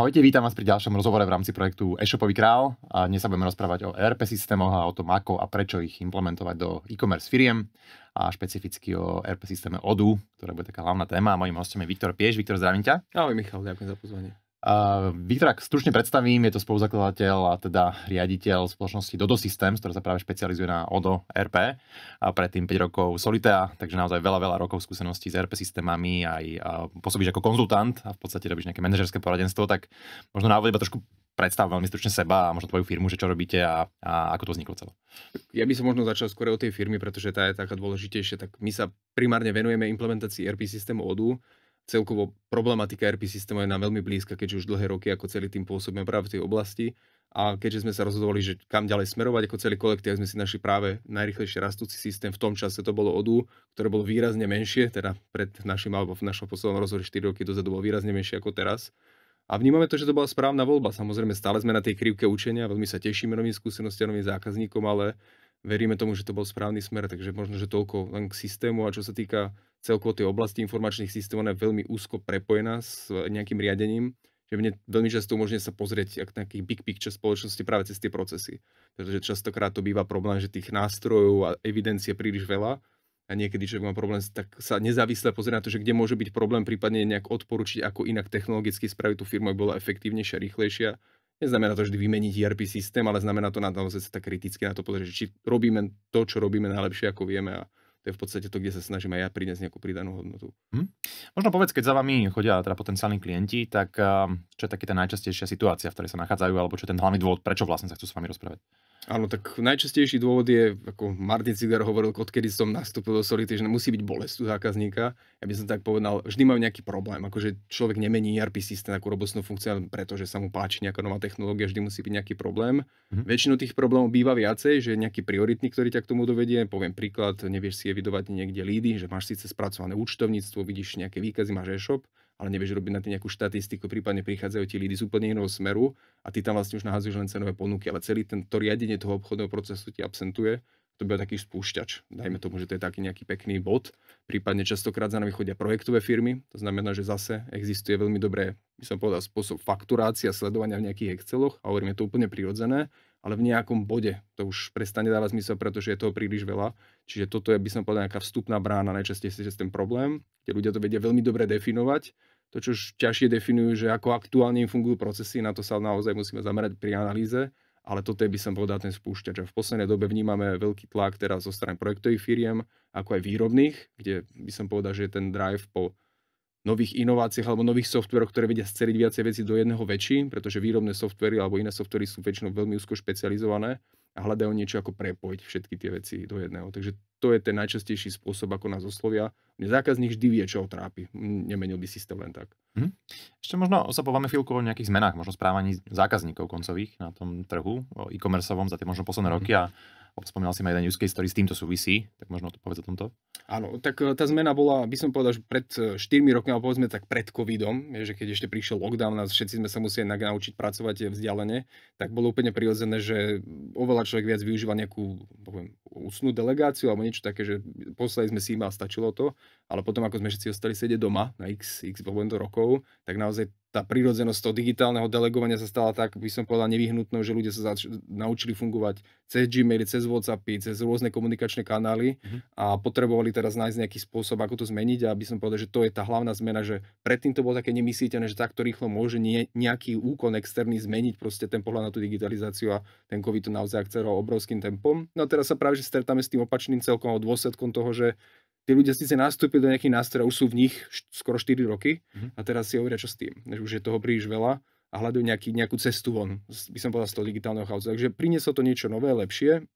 Ahojte, vítam vás pri ďalšom rozhovore v rámci projektu e-shopový král a dnes sa budeme rozprávať o ERP systémoch a o tom, ako a prečo ich implementovať do e-commerce firiem a špecificky o ERP systéme Odoo, ktorá bude taká hlavná téma. Mojím hostom je Viktor Pieš. Viktor, zdravím ťa. Ahoj Michal, ďakujem za pozvanie. Viktor, ak stručne predstavím, je to spoluzakladateľ a teda riaditeľ spoločnosti Dodo Systems, ktorá sa práve špecializuje na Odoo ERP a predtým 5 rokov Solitea, takže naozaj veľa rokov skúseností s ERP systémami, aj pôsobíš ako konzultant a v podstate robíš nejaké manažerské poradenstvo, tak možno na úvod iba trošku predstav veľmi stručne seba a možno tvoju firmu, že čo robíte a ako to vzniklo celé. Ja by som možno začal skôr o tej firmy, pretože tá je taká dôležitejšia, tak my sa primárne venujeme implementácii ERP systému Odoo. Celkovo problematika ERP systému je nám veľmi blízka, keďže už dlhé roky ako celý tým pôsobíme práve v tej oblasti. A keďže sme sa rozhodovali, že kam ďalej smerovať ako celý kolektív, sme si našli práve najrýchlejšie rastúci systém. V tom čase to bolo Odoo, ktoré bolo výrazne menšie, teda pred našim alebo v našom poslednom rozhovore 4 roky dozadu bolo výrazne menšie ako teraz. A vnímame to, že to bola správna voľba. Samozrejme, stále sme na tej krivke učenia, veľmi sa tešíme novým skúsenostiam, novým zákazníkom, ale veríme tomu, že to bol správny smer, takže možno, že toľko len k systému. A čo sa týka celkovo tej oblasti informačných systémov, ona je veľmi úzko prepojená s nejakým riadením, že mne veľmi často umožňuje sa pozrieť na nejaký big picture spoločnosti práve cez tie procesy. Pretože častokrát to býva problém, že tých nástrojov a evidencie príliš veľa a niekedy človek má problém, tak sa nezávisle pozrieť na to, že kde môže byť problém, prípadne nejak odporučiť, ako inak technologicky spraviť tú firmu, aby bola efektívnejšia, rýchlejšia. Neznamená to vždy vymeniť ERP systém, ale znamená to naozaj sa tak kriticky na to pozrieť, či robíme to, čo robíme najlepšie, ako vieme, a to je v podstate to, kde sa snažím aj ja priniesť nejakú pridanú hodnotu. Možno povedz, keď za vami chodia teda potenciálni klienti, tak čo je taká tá najčastejšia situácia, v ktorej sa nachádzajú, alebo čo je ten hlavný dôvod, prečo vlastne sa chcú s vami rozprávať? Áno, tak najčastejší dôvod je, ako Martin Ziegler hovoril, odkedy som nastúpil do Solity, že musí byť bolesť u zákazníka. Ja by som tak povedal, vždy majú nejaký problém, akože človek nemení ERP systém, takú robustnú funkciu, pretože sa mu páči nejaká nová technológia, vždy musí byť nejaký problém. Väčšinou tých problémov býva viacej, že nejaký prioritný, ktorý ťa k tomu dovedie. Poviem príklad, nevieš si evidovať niekde lídy, že máš síce spracované účtovníctvo, vidíš nejaké výkazy, máš e-shop, ale nevieš robiť na tým nejakú štatistiku, prípadne prichádzajú ti lídy z úplne iného smeru a ty tam vlastne už nahádzuješ len cenové ponuky, ale celý to riadenie toho obchodného procesu ti absentuje. To bude taký spúšťač. Dajme tomu, že to je taký nejaký pekný bod. Prípadne častokrát za nami chodia projektové firmy, to znamená, že zase existuje veľmi dobré, by som povedal, spôsob fakturácia, sledovania v nejakých Exceloch a hovorím, je to úplne prirodzené, ale v nejakom bode to už prestane dávať zmysel, pretože je toho príliš veľa. Čiže toto je, by som povedal, nejaká vstupná brána, najčastejšie ten problém, kde ľudia to vedia veľmi dobre definovať. To, čo už ťažšie definujú, že ako aktuálne im fungujú procesy, na to sa naozaj musíme zamerať pri analýze, ale toto je, by som povedal, ten spúšťač. A v poslednej dobe vnímame veľký tlak teraz zo strany projektových firiem, ako aj výrobných, kde by som povedal, že je ten drive po nových inováciách alebo nových softveroch, ktoré vedia sceliť viacej veci do jedného väčší, pretože výrobné softvery alebo iné softvery sú väčšinou veľmi úzko špecializované a hľadajú niečo ako prepojiť všetky tie veci do jedného. Takže to je ten najčastejší spôsob, ako nás oslovia. Mne zákazník vždy vie, čo ho trápi. Nemenil by systém len tak. Ešte možno sa povieme chvíľku o nejakých zmenách, možno správaní zákazníkov koncových na tom trhu, o e-commerceovom za tie možno posledné roky a spomínal si ma jeden use case, ktorý s týmto súvisí, tak možno to povedz o tomto. Áno, tak tá zmena bola, by som povedal, že pred 4 rokmi, alebo povedzme tak pred covidom, že keď ešte prišiel lockdown a všetci sme sa museli naučiť pracovať vzdialene, tak bolo úplne prirodzené, že oveľa človek viac využíva nejakú, poviem, ústnu delegáciu alebo niečo také, že poslali sme si e-mail, stačilo to, ale potom ako sme všetci ostali sedieť doma na x rokov, tak naozaj tá prírodzenosť toho digitálneho delegovania sa stala tak, by som povedal, nevyhnutnou, že ľudia sa naučili fungovať cez Gmaily, cez WhatsAppy, cez rôzne komunikačné kanály a potrebovali teraz nájsť nejaký spôsob, ako to zmeniť, a by som povedal, že to je tá hlavná zmena, že predtým to bolo také nemysliteľné, že takto rýchlo môže nejaký úkon externý zmeniť proste ten pohľad na tú digitalizáciu, a ten COVID to naozaj akceleroval obrovským tempom. No a teraz sa práve že stretáme s tým opačným celkom dôsledkom toho, že tí ľudia síce nastúpili do nejakých nástrojov, už sú v nich skoro 4 roky a teraz si hovoria, čo s tým. Už je toho príliš veľa a hľadajú nejakú cestu von, by som povedal, z toho digitálneho chaosu. Takže prinieslo to niečo nové, lepšie.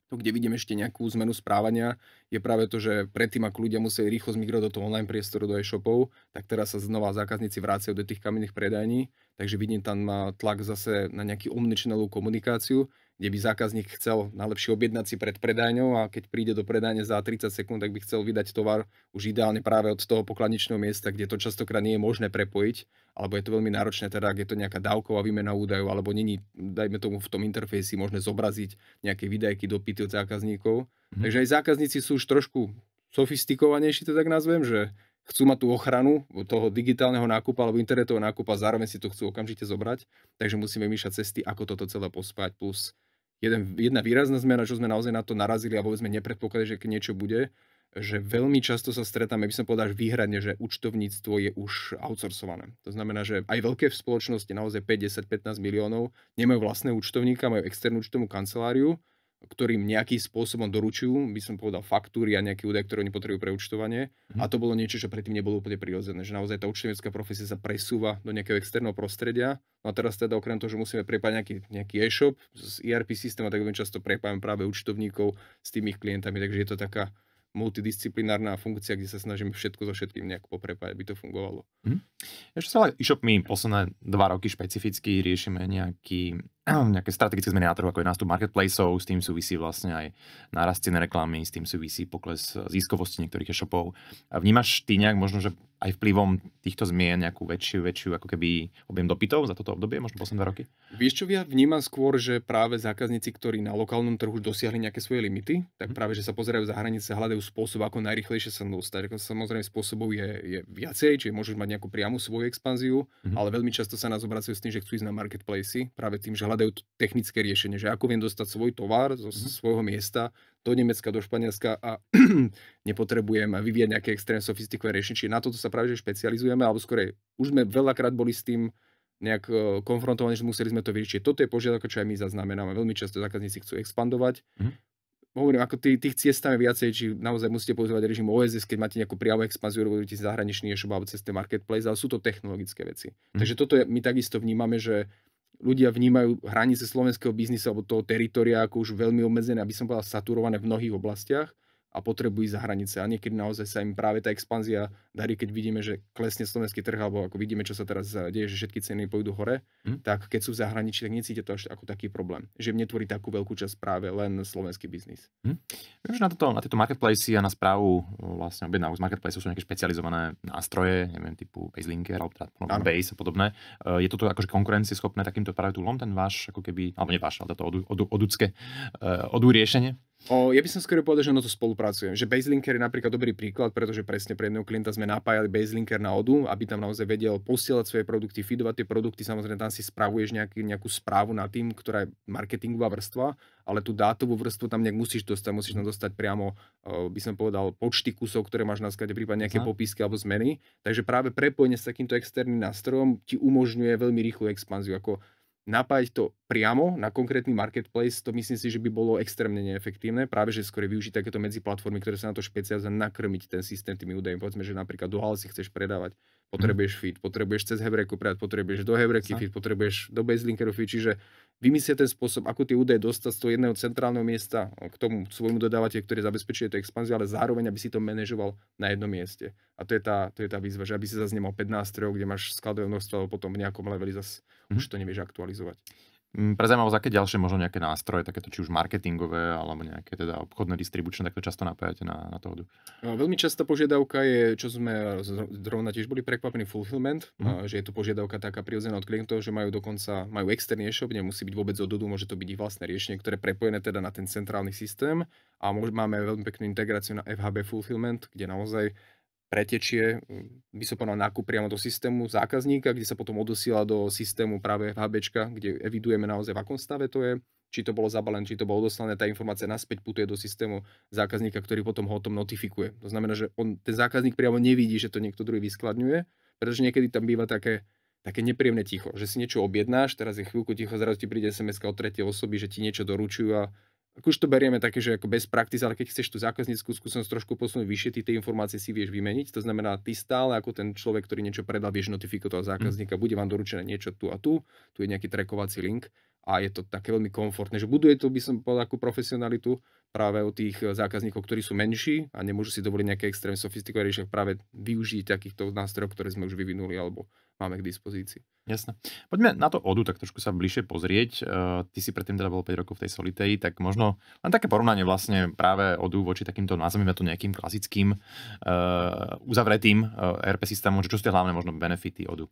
To, kde vidím ešte nejakú zmenu správania, je práve to, že predtým, ako ľudia museli rýchlo zmigrovať do toho online priestoru, do e-shopov, tak teraz sa znova zákazníci vracajú do tých kamenných predajní, takže vidím tam tlak zase na nejakú omnichannel komunikáciu, kde by zákazník chcel najlepšie objednať si pred predajňou a keď príde do predajne za 30 sekúnd, tak by chcel vydať tovar už ideálne práve od toho pokladničného miesta, kde to častokrát nie je možné prepojiť, alebo je to veľmi náročné, teda ak je to nejaká dávková výmena údajov, alebo není, dajme tomu, v tom interfejsi možné zobraziť nejaké videjky, dopyty od zákazníkov. Takže aj zákazníci sú už trošku sofistikovanejší, to tak nazvem, že chcú mať tú ochranu toho digitálneho nákupa alebo internetového nákupa, zároveň si to chcú okamžite zobrať, takže musíme vymýšľať cesty, ako toto celé pospať, plus jedna výrazná zmena, čo sme naozaj na to narazili a vôbec sme nepredpokladali, že keď niečo bude, že veľmi často sa stretáme, by som povedal až výhradne, že účtovníctvo je už outsourcované. To znamená, že aj veľké spoločnosti, naozaj 5, 10, 15 miliónov, nemajú vlastného účtovníka, majú externú účtovnú kanceláriu, ktorým nejakým spôsobom doručujú, by som povedal, faktúry a nejaké údaje, ktoré oni potrebujú pre účtovanie. A to bolo niečo, čo predtým nebolo úplne prirodzené, že naozaj tá účtovnícka profesia sa presúva do nejakého externého prostredia. No a teraz teda okrem toho, že musíme prepájať nejaký e-shop z ERP systému, tak veľmi často prepájame práve účtovníkov s tými klientami, takže je to taká multidisciplinárna funkcia, kde sa snažíme všetko so všetkým nejak poprepájať, aby to fungovalo. Ešte sa e-shop my posledné 2 roky špecificky riešime nejaké strategické zmeny na trhu, ako je nástup marketplaceov, s tým súvisí vlastne aj nárast cien reklamy, s tým súvisí pokles ziskovosti niektorých e-shopov. A vnímaš ty nejak možno, že aj vplyvom týchto zmien nejakú väčšiu ako keby objem dopytov za toto obdobie, možno posledné 2 roky? Vieš čo, ja vnímam skôr, že práve zákazníci, ktorí na lokálnom trhu dosiahli nejaké svoje limity, tak práve, že sa pozerajú za hranice, hľadajú spôsob, ako najrýchlejšie sa dostať. Samozrejme spôsobov je viacej, čiže môžeš mať nejakú priamu svoju expanziu, ale veľmi často sa nás obracajú s tým, že chcú ísť na marketplace, práve tým, že hľadajú technické riešenie, že ako viem dostať svoj tovar zo svojho miesta do Nemecka, do Španielska a nepotrebujem vyvíjať nejaké extrémne sofistikované riešenie. Čiže na toto sa práve že špecializujeme, alebo skôr už sme veľakrát boli s tým nejak konfrontovaní, že museli sme to vyriešiť. Toto je požiadavka, čo aj my zaznamenáme. Veľmi často zákazníci chcú expandovať. Hovorím, ako tých ciest tam je viacej, či naozaj musíte používať režim OSS, keď máte nejakú priamu expanziu, robíte zahraničný e-shop alebo cez ten marketplace, ale sú to technologické veci. Takže toto my takisto vnímame, že ľudia vnímajú hranice slovenského biznisu alebo toho teritoria ako už veľmi obmedzené, aby som povedal saturované v mnohých oblastiach a potrebujú ísť za hranice. A niekedy naozaj sa im práve tá expanzia darí, keď vidíme, že klesne slovenský trh, alebo ako vidíme, čo sa teraz deje, že všetky ceny pôjdu hore, tak keď sú v zahraničí, tak necítia to až ako taký problém. Že im netvorí takú veľkú časť práve len slovenský biznis. Viem, že na tieto marketplacy a na správu vlastne objednávok z marketplace sú nejaké špecializované nástroje, neviem, typu Baselinker alebo teda Base a podobné. Je toto akože konkurencieschopné takýmto práve túlom, ten váš, ako keby, alebo nie váš, ale toto odú riešenie? Ja by som skôr povedal, že to spolupracujem. Že Baselinker je napríklad dobrý príklad, pretože presne pre jedného klienta sme napájali Baselinker na Odu, aby tam naozaj vedel posielať svoje produkty, feedovať tie produkty. Samozrejme, tam si spravuješ nejakú správu na tým, ktorá je marketingová vrstva, ale tú dátovú vrstvu tam nejak musíš tam dostať priamo, by som povedal, počty kusov, ktoré máš na sklade, prípadne nejaké popisky alebo zmeny. Takže práve prepojenie s takýmto externým nástrojom ti umožňuje veľmi rýchlu expanziu. Ako napájať to priamo na konkrétny marketplace, to myslím si, že by bolo extrémne neefektívne. Práve, že skôr využiť takéto medziplatformy, ktoré sa na to špecializujú, nakrmiť ten systém tými údajmi. Povedzme, že napríklad do Halsey chceš predávať, potrebuješ feed, potrebuješ cez Heureku predať, potrebuješ do Heureky feed, potrebuješ do Baselinkeru feed, čiže vymyslieť ten spôsob, ako tie údaje dostať z toho jedného centrálneho miesta k tomu svojmu dodávateľu, ktorý zabezpečuje tú expanziu, ale zároveň, aby si to manažoval na jednom mieste. A to je tá výzva, že aby si zase nemal 5 nástrojov, kde máš skladové množstvo, alebo potom v nejakom leveli zase už to nevieš aktualizovať. Pre zaujímavosť, aké ďalšie možno nejaké nástroje, takéto či už marketingové, alebo nejaké teda obchodné distribučné, takto často napájate na to Odu? Veľmi častá požiadavka je, čo sme zrovna tiež boli prekvapení, fulfillment, že je to požiadavka taká prirodzená od klientov, že majú externý e-shop, nemusí byť vôbec od Odu, môže to byť ich vlastné riešenie, ktoré je prepojené teda na ten centrálny systém a máme veľmi peknú integráciu na FHB fulfillment, kde naozaj pretečie, by som povedal, nákup priamo do systému zákazníka, kde sa potom odosiela do systému práve FHBčka, kde evidujeme naozaj v akom stave to je, či to bolo zabalené, či to bolo odoslané, tá informácia naspäť putuje do systému zákazníka, ktorý potom ho o tom notifikuje. To znamená, že ten zákazník priamo nevidí, že to niekto druhý vyskladňuje, pretože niekedy tam býva také nepríjemné ticho, že si niečo objednáš, teraz je chvíľku ticho, zrazu ti príde SMS-ka od tretej osoby, že ti niečo doručujú a ako už to berieme také, že ako bez praktiz, ale keď chceš tú zákazníckú skúsenosť trošku posunúť vyššie, ty tie informácie si vieš vymeniť. To znamená, ty stále ako ten človek, ktorý niečo predal, vieš notifikovať zákazníka, bude vám doručené niečo tu a tu je nejaký trackovací link a je to také veľmi komfortné, že buduje to, by som povedal, akú profesionalitu práve u tých zákazníkov, ktorí sú menší a nemôžu si dovoliť nejaké extrémne sofistikované riešenia, práve využiť takýchto nástrojov, ktoré sme už vyvinuli alebo máme k dispozícii. Jasné. Poďme na to Odu, tak trošku sa bližšie pozrieť. Ty si predtým teda bol 5 rokov v tej Solitei, tak možno len také porovnanie vlastne práve Odu voči takýmto, nazvime to nejakým klasickým uzavretým ERP systémom, že čo sú tie hlavné možno benefity Odu?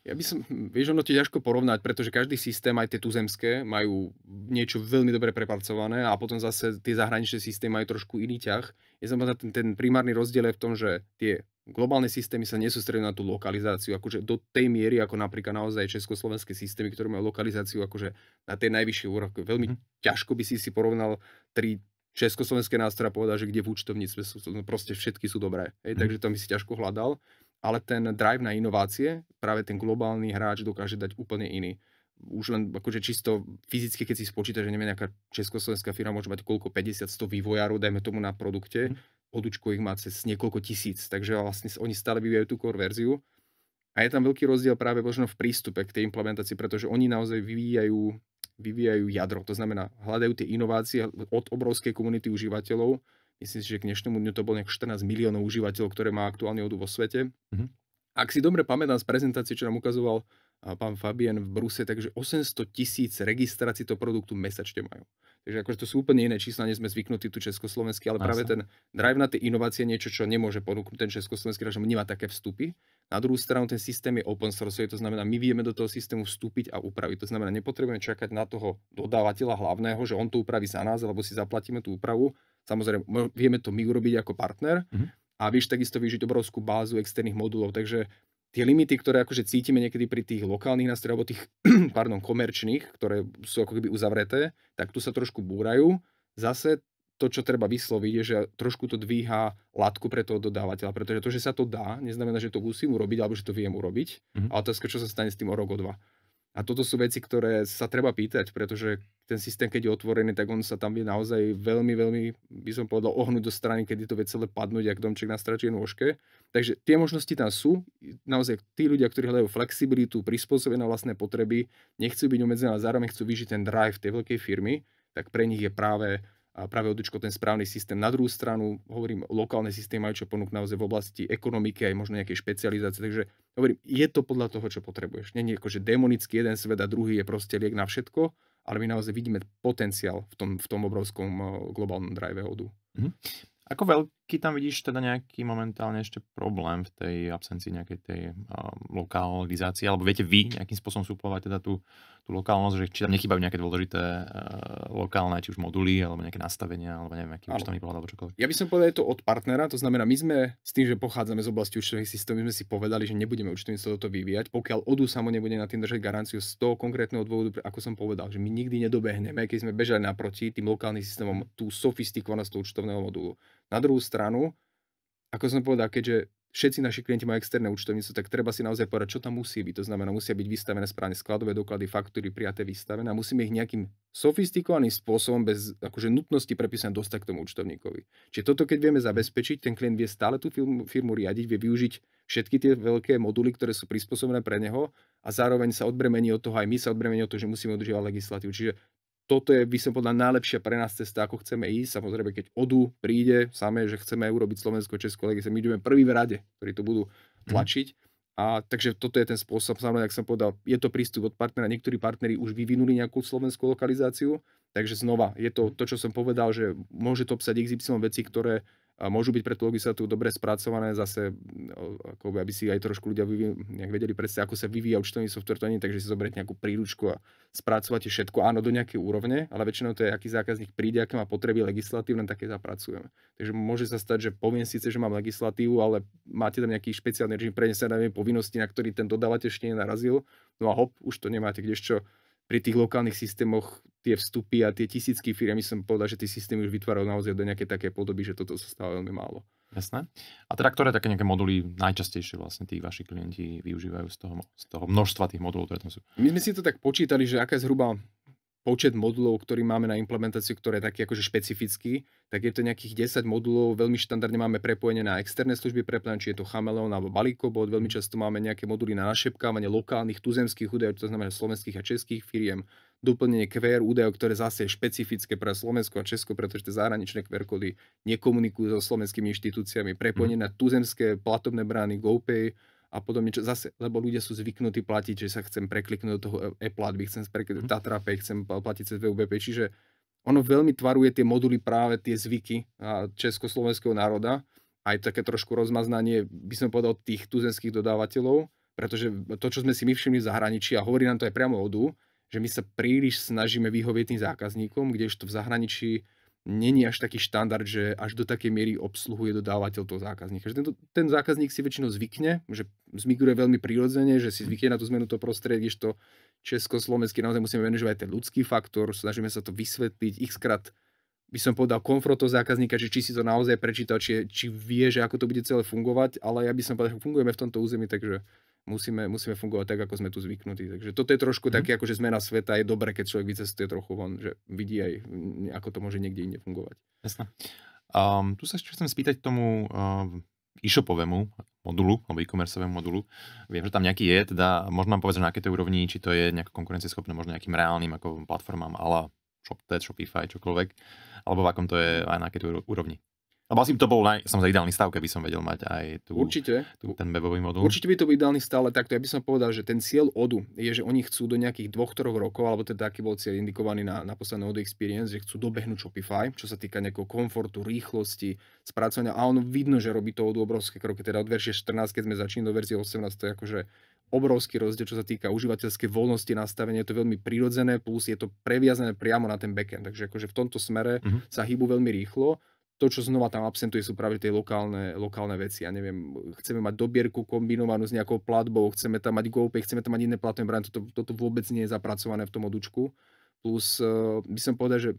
Ja by som, vieš, ono ti ťažko porovnať, pretože každý systém, aj tie tuzemské, majú niečo veľmi dobre prepracované a potom zase tie zahraničné systémy majú trošku iný ťah. Ja som povedal, ten primárny rozdiel je v tom, že tie globálne systémy sa nesústredujú na tú lokalizáciu, akože do tej miery, ako napríklad naozaj československé systémy, ktoré majú lokalizáciu akože na tej najvyššej úrovni. Veľmi ťažko by si porovnal tri československé nástroje a povedal, že kde v účtovníctve sú, no proste všetky sú dobré. Takže to by si ťažko hľadal. Ale ten drive na inovácie, práve ten globálny hráč dokáže dať úplne iný. Už len akože čisto fyzicky, keď si spočíta, že neviem, nejaká československá firma môže mať koľko, 50-100 vývojárov, dajme tomu na produkte, odúčko ich má cez niekoľko tisíc, takže vlastne oni stále vyvíjajú tú core verziu. A je tam veľký rozdiel práve možno v prístupe k tej implementácii, pretože oni naozaj vyvíjajú jadro, to znamená, hľadajú tie inovácie od obrovskej komunity užívateľov. Myslím si, že k dnešnému dňu to bolo nejak 14 miliónov užívateľov, ktoré má aktuálne Odoo vo svete. Ak si dobre pamätám z prezentácie, čo nám ukazoval pán Fabien v Bruse, takže 800,000 registrácií toho produktu mesačne majú. Takže akože to sú úplne iné čísla, nie sme zvyknutí tu československý, ale práve ten drive na tie inovácie je niečo, čo nemôže ponúknuť ten československý, že nemá také vstupy. Na druhú stranu ten systém je open source, to znamená, my vieme do toho systému vstúpiť a upraviť. To znamená, nepotrebujeme čakať na toho dodávateľa hlavného, že on to upraví za nás, alebo si zaplatíme tú úpravu. Samozrejme, vieme to my urobiť ako partner a vieš takisto využiť obrovskú bázu externých modulov. Takže tie limity, ktoré akože cítime niekedy pri tých lokálnych nástrojoch, alebo tých komerčných, ktoré sú ako keby uzavreté, tak tu sa trošku búrajú. Zase to, čo treba vysloviť, je, že trošku to dvíha latku pre toho dodávateľa, pretože to, že sa to dá, neznamená, že to musím urobiť, alebo že to viem urobiť. A otázka, čo sa stane s tým o rok, o dva. A toto sú veci, ktoré sa treba pýtať, pretože ten systém, keď je otvorený, tak on sa tam vie naozaj veľmi, veľmi, by som povedal, ohnúť do strany, kedy to vie celé padnúť, jak domček na stračej nôžke. Takže tie možnosti tam sú. Naozaj tí ľudia, ktorí hľadajú flexibilitu, prispôsobené na vlastné potreby, nechcú byť obmedzené, ale zároveň chcú vyžiť ten drive tej veľkej firmy, tak pre nich je práve Odoočko ten správny systém. Na druhú stranu, hovorím, lokálne systémy majú čo ponúknuť naozaj v oblasti ekonomiky aj možno nejakej špecializácie. Takže hovorím, je to podľa toho, čo potrebuješ. Nie je ako, že demonický jeden svet a druhý je proste liek na všetko, ale my naozaj vidíme potenciál v tom obrovskom globálnom drive Odoo. Ako veľký tam vidíš teda nejaký momentálne ešte problém v tej absencii nejakej tej lokalizácie, alebo viete vy nejakým spôsobom suplovať teda tú lokálnosť, že či tam nechýbajú nejaké dôležité lokálne, či už moduly, alebo nejaké nastavenia, alebo neviem, aký účtovný pohľad, alebo čokoľvek. Ja by som povedal, je to od partnera, to znamená, my sme s tým, že pochádzame z oblasti účtovných systémov, my sme si povedali, že nebudeme účtovníctvo toto vyvíjať, pokiaľ Odoo samo nebude na tým držať garanciu z toho konkrétneho dôvodu, ako som povedal, že my nikdy nedobehneme, keď sme bežali naproti tým lokálnym systémom tú sofistikovanosť účtovného modulu. Na druhú stranu, ako som povedal, keďže všetci naši klienti majú externé účtovníctvo, tak treba si naozaj povedať, čo tam musí byť. To znamená, musia byť vystavené správne skladové doklady, faktúry, prijaté, vystavené a musíme ich nejakým sofistikovaným spôsobom bez akože nutnosti prepísania dostať k tomu účtovníkovi. Čiže toto, keď vieme zabezpečiť, ten klient vie stále tú firmu riadiť, vie využiť všetky tie veľké moduly, ktoré sú prispôsobené pre neho a zároveň sa odbremení od toho, aj my sa odbremení od toho, že musíme udržiavať legislatívu. Čiže toto je, by som povedal, najlepšia pre nás cesta, ako chceme ísť. Samozrejme, keď Odoo príde, samé, že chceme urobiť Slovensko-Česko legislatívu, my ideme prvý v rade, ktorí to budú tlačiť. A takže toto je ten spôsob, samozrejme, jak som povedal, je to prístup od partnera. Niektorí partneri už vyvinuli nejakú slovenskú lokalizáciu, takže znova, je to, čo som povedal, že môže to obsať XY veci, ktoré môžu byť pre tú legislatívu dobre spracované, zase, ako aby si aj trošku ľudia nejak vedeli predstaviť, ako sa vyvíja účtovný software, to nie, takže si zoberiete nejakú príručku a spracovate všetko, áno, do nejakej úrovne, ale väčšinou to je, aký zákazník príde, aké má potreby legislatívne, také zapracujeme. Takže môže sa stať, že poviem síce, že mám legislatívu, ale máte tam nejaký špeciálny režim prenesenej povinnosti, na ktorý ten dodávateľ ešte nenarazil, no a hop, už to nemáte, kdežto pri tých lokálnych systémoch tie vstupy a tie tisícky firmy, som povedal, že tie systémy už vytvárajú naozaj do nejakej také podoby, že toto sa stáva veľmi málo. Jasné. A teda ktoré také nejaké moduly najčastejšie vlastne tí vaši klienti využívajú z toho množstva tých modulov, ktoré tam sú? My sme si to tak počítali, že aká je zhruba počet modulov, ktorý máme na implementáciu, ktoré je taký akože špecifický, tak je to nejakých 10 modulov, veľmi štandardne máme prepojenie na externé služby prepojené, či je to Chameleon alebo Balíkobot, veľmi často máme nejaké moduly na našepkávanie lokálnych tuzemských údajov, to znamená slovenských a českých firiem, doplnenie QR údajov, ktoré zase je špecifické pre Slovensko a Česko, pretože tie zahraničné QR kódy nekomunikujú so slovenskými inštitúciami, prepojenie na tuzemské platobné brány GoPay a podobne, čo zase, lebo ľudia sú zvyknutí platiť, že sa chcem prekliknúť do toho e-platby, chcem prekliknúť TatraPay, chcem platiť cez VUBP, čiže ono veľmi tvaruje tie moduly práve tie zvyky československého národa, aj také trošku rozmaznanie, by som povedal, tých tuzemských dodávateľov, pretože to, čo sme si my všimli v zahraničí, a hovorí nám to aj priamo ODU, že my sa príliš snažíme vyhovieť tým zákazníkom, kdežto v zahraničí není až taký štandard, že až do takej miery obsluhuje dodávateľ toho zákazníka. Že ten zákazník si väčšinou zvykne, že zmigruje veľmi prirodzene, že si zvykne na tú zmenu toho prostredia, kdežto československý naozaj musíme manažovať ten ľudský faktor, snažíme sa to vysvetliť xkrát, by som povedal, komfort toho zákazníka, že či si to naozaj prečítal, či vie, že ako to bude celé fungovať, ale ja by som povedal, že fungujeme v tomto území, takže musíme fungovať tak, ako sme tu zvyknutí. Takže toto je trošku také, akože zmena sveta. Je dobré, keď človek vycestuje trochu von, že vidí aj, ako to môže niekde inde fungovať. Jasné. Tu sa ešte chcem spýtať tomu e-shopovému modulu, alebo e-commerceovému modulu. Viem, že tam nejaký je, teda možno nám povedať, že na aké to úrovni, či to je nejako konkurencieschopné, možno nejakým reálnym ako platformám ala ShopTet, Shopify, čokoľvek, alebo v akom to je aj na aké to úrovni. Lebo asi to bol samozrejme ideálny stav, keby som vedel mať aj ten webový modul. Určite by to bol ideálny stav, ale takto ja by som povedal, že ten cieľ ODU je, že oni chcú do nejakých 2-3 rokov, alebo teda taký bol cieľ indikovaný na posledné ODU Experience, že chcú dobehnúť Shopify, čo sa týka nejakého komfortu, rýchlosti, spracovania. A ono vidno, že robí to ODU obrovské kroky. Teda od verzie 14, keď sme začali do verzie 18, to je akože obrovský rozdiel, čo sa týka užívateľskej voľnosti nastavenia. Je to veľmi prirodzené, plus je to previazané priamo na ten backend. Takže akože v tomto smere sa hýbu veľmi rýchlo. To, čo znova tam absentuje, sú práve tie lokálne veci. Ja neviem, chceme mať dobierku kombinovanú s nejakou platbou, chceme tam mať GoPay, chceme tam mať iné platné brány. Toto vôbec nie je zapracované v tom odučku. Plus by som povedal, že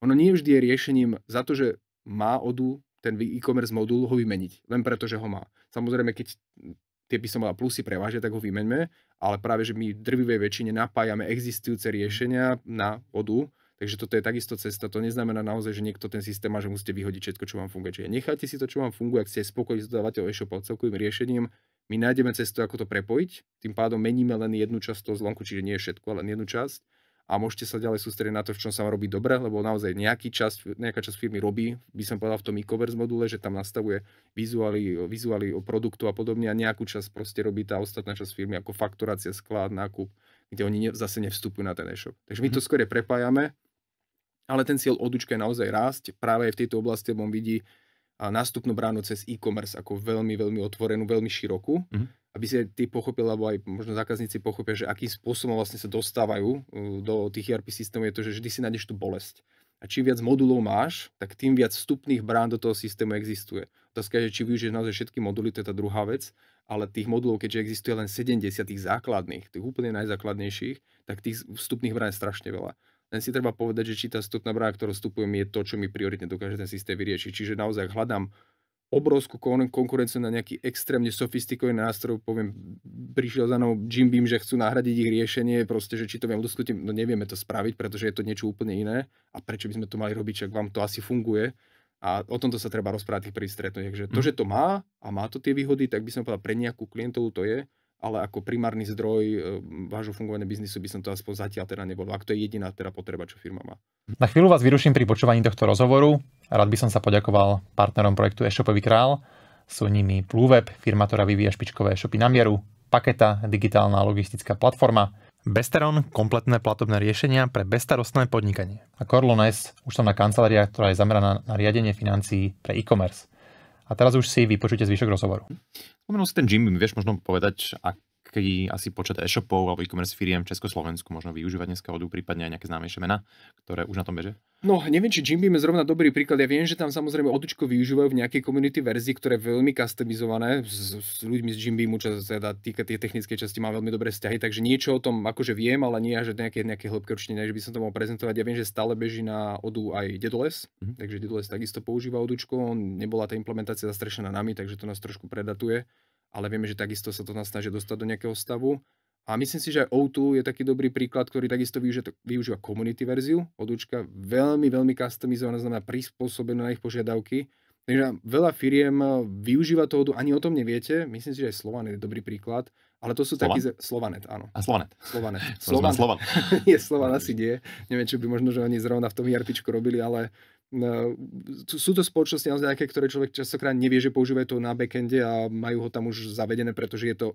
ono nie vždy je riešením za to, že má ODU ten e-commerce modul, ho vymeniť. Len preto, že ho má. Samozrejme, keď tie by som mala plusy prevážia, tak ho vymeňme, ale práve, že my v drvivej väčšine napájame existujúce riešenia na ODU. Takže toto je takisto cesta. To neznamená naozaj, že niekto ten systém má, že musíte vyhodiť všetko, čo vám funguje. Čiže nechajte si to, čo vám funguje, ak ste spokojní s dodávateľom e-shopu celkovým riešením. My nájdeme cestu, ako to prepojiť. Tým pádom meníme len jednu časť toho zlomku, čiže nie všetko, len jednu časť. A môžete sa ďalej sústrediť na to, v čom sa vám robí dobre, lebo naozaj nejaká časť firmy robí, by som povedal v tom e-commerce module, že tam nastavuje vizuály o produktu a podobne, a nejakú časť proste robí tá ostatná časť firmy ako fakturácia, sklad, nákup, kde oni zase nevstupujú na ten e-shop. Takže my to skôr prepájame. Ale ten cieľ odučka je naozaj rásť. Práve aj v tejto oblasti on vidí nástupnú bránu cez e-commerce ako veľmi, veľmi otvorenú, veľmi širokú. Aby si aj ty pochopil, alebo aj možno zákazníci pochopia, že akým spôsobom vlastne sa dostávajú do tých ERP systémov, je to, že vždy si nájdeš tú bolesť. A čím viac modulov máš, tak tým viac vstupných brán do toho systému existuje. Otázka je, či využiješ naozaj všetky moduly, to je tá druhá vec, ale tých modulov, keďže existuje len 70 tých základných, tých úplne najzákladnejších, tak tých vstupných brán je strašne veľa. Len si treba povedať, že či tá vstupná brána, ktorú vstupujem, je to, čo mi prioritne dokáže ten systém vyriešiť. Čiže naozaj hľadám obrovskú konkurenciu na nejaký extrémne sofistikovaný nástroj. Poviem, prišiel za mnou Jim Beam, že chcú nahradiť ich riešenie, proste, že či to viem ľudským, no nevieme to spraviť, pretože je to niečo úplne iné. A prečo by sme to mali robiť, ak vám to asi funguje? A o tomto sa treba rozprávať tých prvých stretnutiach. Takže to, že to má a má to tie výhody, tak by som povedal, pre nejakú klientelu to je, ale ako primárny zdroj vášho fungovania biznisu by som to aspoň zatiaľ teda nebol. Ak to je jediná teda potreba, čo firma má. Na chvíľu vás vyruším pri počúvaní tohto rozhovoru. Rád by som sa poďakoval partnerom projektu e-shopový král. Sú nimi Blueweb, firma, ktorá vyvíja špičkové e-shopy na mieru, Paketa, digitálna logistická platforma, Besteron, kompletné platobné riešenia pre bezstarostné podnikanie. A Corlones, účtovná kancelária, ktorá je zameraná na riadenie financií pre e-commerce. A teraz už si vypočujte zvyšok rozhovoru. Spomenul si ten Jim Beam, vieš možno povedať, aký asi počet e-shopov alebo e-commerce firiem v Československu možno využívať dneska ODU, prípadne aj nejaké známejšie mená, ktoré už na tom bežia? No, neviem, či Jim Beam je zrovna dobrý príklad. Ja viem, že tam samozrejme odučko využívajú v nejakej community verzii, ktoré je veľmi customizované s ľuďmi z Jim Beamu, čo sa týka tie technické časti, má veľmi dobré vzťahy, takže niečo o tom akože viem, ale nie až nejaké hĺbke určite, že by som to mohol prezentovať. Ja viem, že stále beží na ODU aj Dedoles, takže Dedoles takisto používa odučko. Nebola tá implementácia zastrešená nami, takže to nás trošku predatuje, ale vieme, že takisto sa to nás snaží dostať do nejakého stavu. A myslím si, že aj O2 je taký dobrý príklad, ktorý takisto využíva community verziu odúčka, veľmi, veľmi customizované, znamená prispôsobené na ich požiadavky. Takže veľa firiem využíva to ODU, ani o tom neviete. Myslím si, že aj Slovanet je dobrý príklad, ale to sú takí... Slovanet, áno. A Slovanet. Slovan. Nie, Slovan asi nie. Neviem, čo by možno, že oni zrovna v tom ERPčku robili, ale sú to spoločnosti naozaj nejaké, ktoré človek častokrát nevie, že používajú to na backende a majú ho tam už zavedené, pretože je to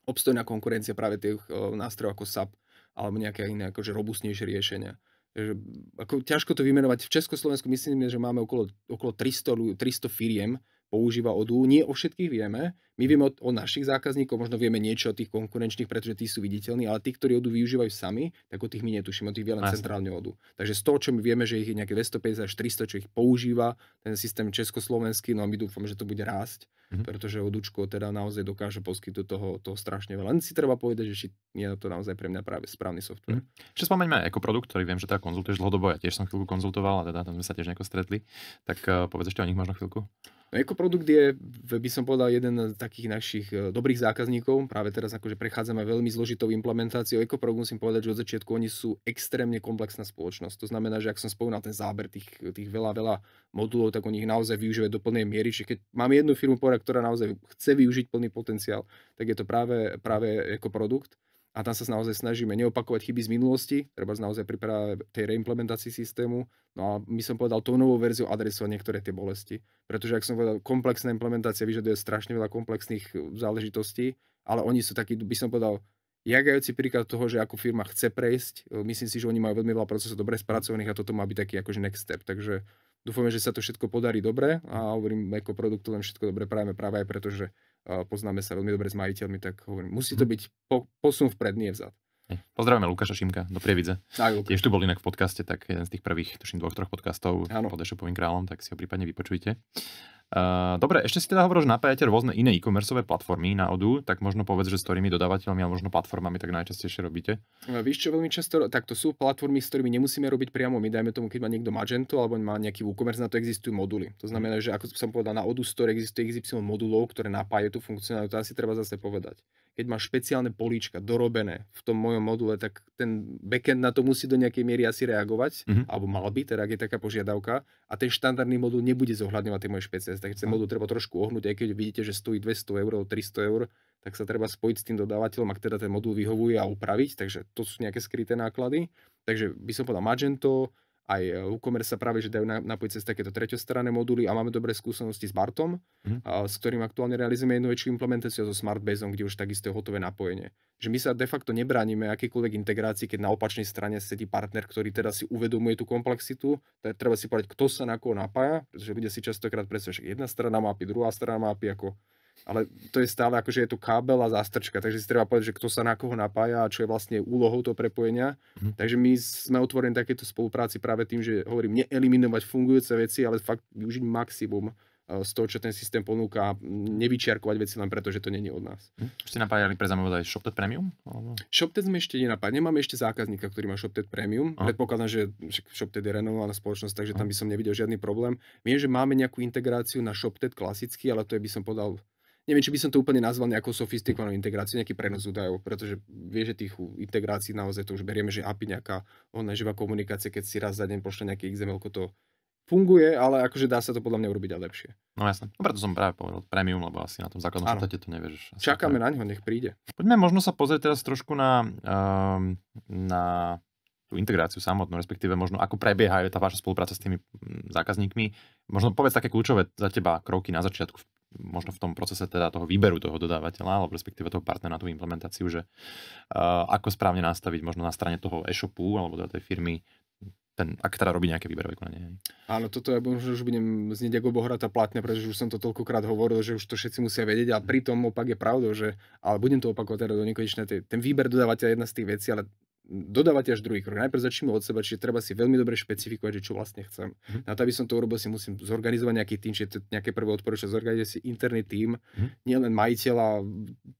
obstojná konkurencia práve tých nástrojov ako SAP alebo nejaké iné akože robustnejšie riešenia. Takže, ako, ťažko to vymenovať. V Československu myslím, že máme okolo 300 firiem používa Odoo. Nie o všetkých vieme. My vieme o našich zákazníkov, možno vieme niečo o tých konkurenčných, pretože tí sú viditeľní, ale tí, ktorí Odoo využívajú sami, tak o tých my netušíme, o tých vie len centrálne Odoo. Takže z toho, čo my vieme, že ich je nejaké 250 až 300, čo ich používa, ten systém československý, no a my dúfam, že to bude rásť, pretože Odoočko teda naozaj dokáže poskytnúť toho strašne veľa. Len si treba povedať, že je to naozaj pre mňa práve správny software. Ešte spomeňme ekoprodukt, ktorý viem, že teda konzultuješ dlhodobo, ja tiež som chvíľku konzultoval, a teda tam sme sa tiež nejako stretli. Tak povedz ešte o nich možno chvíľku. Ekoprodukt je, by som povedal, jeden z takých našich dobrých zákazníkov. Práve teraz akože prechádzame veľmi zložitou implementáciou. Ekoprodukt musím povedať, že od začiatku oni sú extrémne komplexná spoločnosť. To znamená, že ak som spomínal ten záber tých veľa modulov, tak oni ich naozaj využívajú do plnej miery. Čiže keď máme jednu firmu, ktorá naozaj chce využiť plný potenciál, tak je to práve Ekoprodukt. A tam sa naozaj snažíme neopakovať chyby z minulosti, treba naozaj pri tej reimplementácii systému. No a my som povedal, tou novou verziou adresovať niektoré tie bolesti. Pretože, ak som povedal, komplexná implementácia vyžaduje strašne veľa komplexných záležitostí, ale oni sú takí, by som povedal, jagajúci príklad toho, že ako firma chce prejsť. Myslím si, že oni majú veľmi veľa procesov dobre spracovaných a toto má byť taký akože next step. Takže dúfame, že sa to všetko podarí dobre a hovorím, ako produktu len všetko dobre práve aj preto, že poznáme sa veľmi dobre s majiteľmi, tak hovorím, musí to byť posun vpred, nie vzad. Pozdravujeme Lukáša Šimka do Prievidze. Tiež tu bol inak v podcaste, tak jeden z tých prvých, tuším, 2-3 podcastov pod e-shopovým kráľom, tak si ho prípadne vypočujte. Dobre, ešte si teda hovoril, že napájate rôzne iné e-commerceové platformy na Odoo, tak možno povedz, že s ktorými dodávateľmi a možno platformami tak najčastejšie robíte? Víš čo, veľmi často, tak to sú platformy, s ktorými nemusíme robiť priamo. My dajme tomu, keď má niekto Magento alebo má nejaký WooCommerce, na to existujú moduly. To znamená, že ako som povedal, na Odoo Store existuje XY modulov, ktoré napájajú tú funkcionalitu, to asi treba zase povedať. Keď máš špeciálne políčka dorobené v tom mojom module, tak ten backend na to musí do nejakej miery asi reagovať, alebo mal by, teda ak je taká požiadavka, a ten štandardný modul nebude zohľadňovať tie moje špeciálne. Takže ten modul treba trošku ohnúť, aj keď vidíte, že stojí 200 eur, 300 eur, tak sa treba spojiť s tým dodávateľom, ak teda ten modul vyhovuje a upraviť, takže to sú nejaké skryté náklady. Takže by som povedal Magento, aj WooCommerce sa práve že dajú napojiť cez takéto treťostranné moduly a máme dobré skúsenosti s Bartom, s ktorým aktuálne realizujeme jednu väčšiu implementáciu so Smartbaseom, kde už takisto je hotové napojenie. Že my sa de facto nebránime akýkoľvek integrácii, keď na opačnej strane sedí partner, ktorý teda si uvedomuje tú komplexitu, tak treba si povedať, kto sa na koho napája, pretože ľudia si častokrát predstavujú, že jedna strana mapy, druhá strana mapy, ako ale to je stále ako, že je tu kábel a zástrčka, takže si treba povedať, že kto sa na koho napája a čo je vlastne úlohou toho prepojenia. Takže my sme otvorení takéto spolupráci práve tým, že hovorím, neeliminovať fungujúce veci, ale fakt využiť maximum z toho, čo ten systém ponúka, nevyčiarkovať veci len preto, že to nie je od nás. Ste napájali pre zaujímavé aj ShopTed Premium? ShopTed sme ešte nenapájali. Nemáme ešte zákazníka, ktorý má ShopTed Premium. Predpokladám, že ShopTed je renovovaná spoločnosť, takže tam by som nevidel žiadny problém. Viem, že máme nejakú integráciu na ShopTed klasicky, ale to je, by som podal. Neviem, či by som to úplne nazval nejakou sofistikovanou integráciou, nejaký prenos údajov, pretože vie, že tých integrácií naozaj to už berieme, že API nejaká živá komunikácia, keď si raz za deň pošle nejaké XML, to funguje, ale akože dá sa to podľa mňa urobiť aj lepšie. No jasne. No preto som práve povedal premium, lebo asi na tom základnom štáte to nevieš. Čakáme na ňo, nech príde. Poďme možno sa pozrieť teraz trošku na tú integráciu samotnú, respektíve možno ako prebieha tá vaša spolupráca s tými zákazníkmi. Možno povedz také kľúčové za teba kroky na začiatku, možno v tom procese teda toho výberu toho dodávateľa, alebo respektíve toho partnera na tú implementáciu, že ako správne nastaviť možno na strane toho e-shopu alebo tej firmy, ak teda robí nejaké výberové konanie. Áno, toto ja možno už budem znieť ako bohratá platňa, pretože už som to toľkokrát hovoril, že už to všetci musia vedieť a pritom opak je pravdou, že, ale budem to opakovať teda do nekonečna, ten výber dodávateľa je jedna z tých vecí, ale dodávate až druhý krok. Najprv začneme od seba, čiže treba si veľmi dobre špecifikovať, že čo vlastne chcem. Na to, aby som to urobil, si musím zorganizovať nejaký tým, čiže nejaké prvé odporúčanie, zorganizovať si interný tím, nielen majiteľa,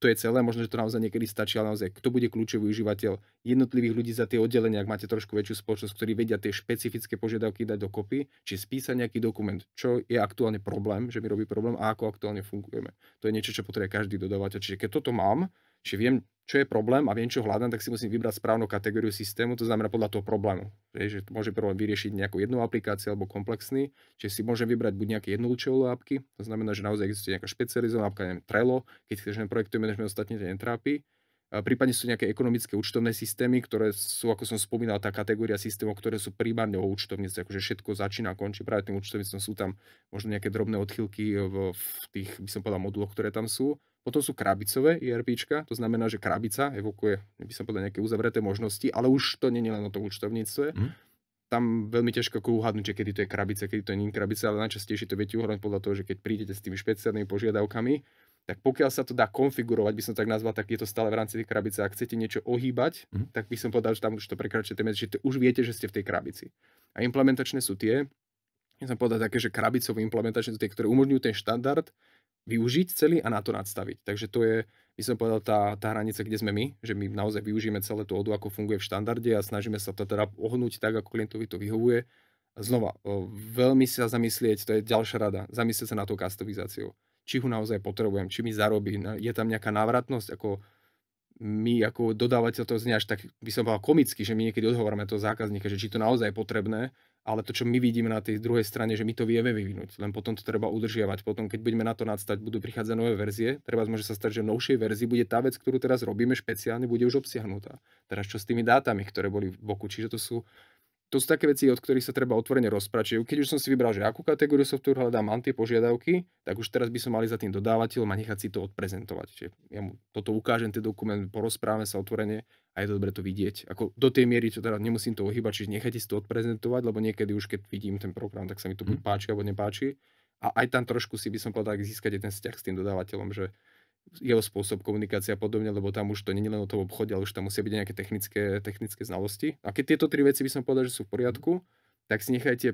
to je celé, možno, že to naozaj niekedy stačí, ale naozaj, kto bude kľúčový užívateľ, jednotlivých ľudí za tie oddelenia, ak máte trošku väčšiu spoločnosť, ktorí vedia tie špecifické požiadavky dať dokopy, či spísať nejaký dokument, čo je aktuálne problém, že mi robí problém a ako aktuálne fungujeme. To je niečo, čo potrebuje každý dodávateľ. Čiže keď toto mám, čiže viem, čo je problém a viem, čo hľadám, tak si musím vybrať správnu kategóriu systému, to znamená podľa toho problému. Že môže problém vyriešiť nejakú jednu aplikáciu alebo komplexný, čiže si môžem vybrať buď nejaké jednoučelové apky, to znamená, že naozaj existuje nejaká špecializovaná apka, neviem, Trello, keď chceš ten projektový manažment, ostatne to netrápi. Prípadne sú nejaké ekonomické účtovné systémy, ktoré sú, ako som spomínal, tá kategória systémov, ktoré sú primárne o účtovníctve, akože všetko začína a končí práve tým účtovníctvom, sú tam možno nejaké drobné odchýlky v tých, by som povedal, moduloch, ktoré tam sú. Potom sú krabicové ERPčka, to znamená, že krabica evokuje, by som povedal, nejaké uzavreté možnosti, ale už to nie je len o tom účtovníctve. tam veľmi ťažko uhádnuť, že kedy to je krabica, kedy to nie je krabica, ale najčastejšie to viete uhádnuť podľa toho, že keď prídete s tými špeciálnymi požiadavkami, tak pokiaľ sa to dá konfigurovať, by som tak nazval, tak je to stále v rámci tej krabice. Ak chcete niečo ohýbať, tak by som povedal, že tam už to prekračujete medzi, že už viete, že ste v tej krabici. A implementačné sú tie, ja som povedal také, že krabicové implementačné sú tie, ktoré umožňujú ten štandard využiť celý a na to nadstaviť. Takže to je, by som povedal, tá hranica, kde sme my, že my naozaj využijeme celé to ODU, ako funguje v štandarde a snažíme sa to teda ohnúť tak, ako klientovi to vyhovuje. Znova, veľmi sa zamyslieť, to je ďalšia rada, zamyslieť sa na tú customizáciu. Či ho naozaj potrebujem, či mi zarobí, je tam nejaká návratnosť, ako my ako dodávateľ to znie až tak, by som povedal komicky, že my niekedy odhovárame toho zákazníka, že či to naozaj je potrebné, ale to, čo my vidíme na tej druhej strane, že my to vieme vyvinúť, len potom to treba udržiavať. Potom, keď budeme na to nadstať, budú prichádzať nové verzie. Treba môže sa stať, že v novšej verzii bude tá vec, ktorú teraz robíme špeciálne, bude už obsiahnutá. Teraz čo s tými dátami, ktoré boli v boku, čiže to sú také veci, od ktorých sa treba otvorene rozprávať. Keď už som si vybral, že akú kategóriu softvéru hľadám, mám tie požiadavky, tak už teraz by som mali za tým dodávateľom a nechať si to odprezentovať. Čiže ja mu toto ukážem, ten dokument, porozprávame sa otvorene a je to dobre to vidieť. Ako do tej miery, čo teda nemusím to ohýbať, čiže nechajte si to odprezentovať, lebo niekedy už keď vidím ten program, tak sa mi to buď páči alebo nepáči. A aj tam trošku si by som povedal, získať ten vzťah s tým dodávateľom, že jeho spôsob komunikácie a podobne, lebo tam už to nie je len o tom obchode, ale už tam musia byť nejaké technické znalosti. A keď tieto tri veci by som povedal, že sú v poriadku, tak si nechajte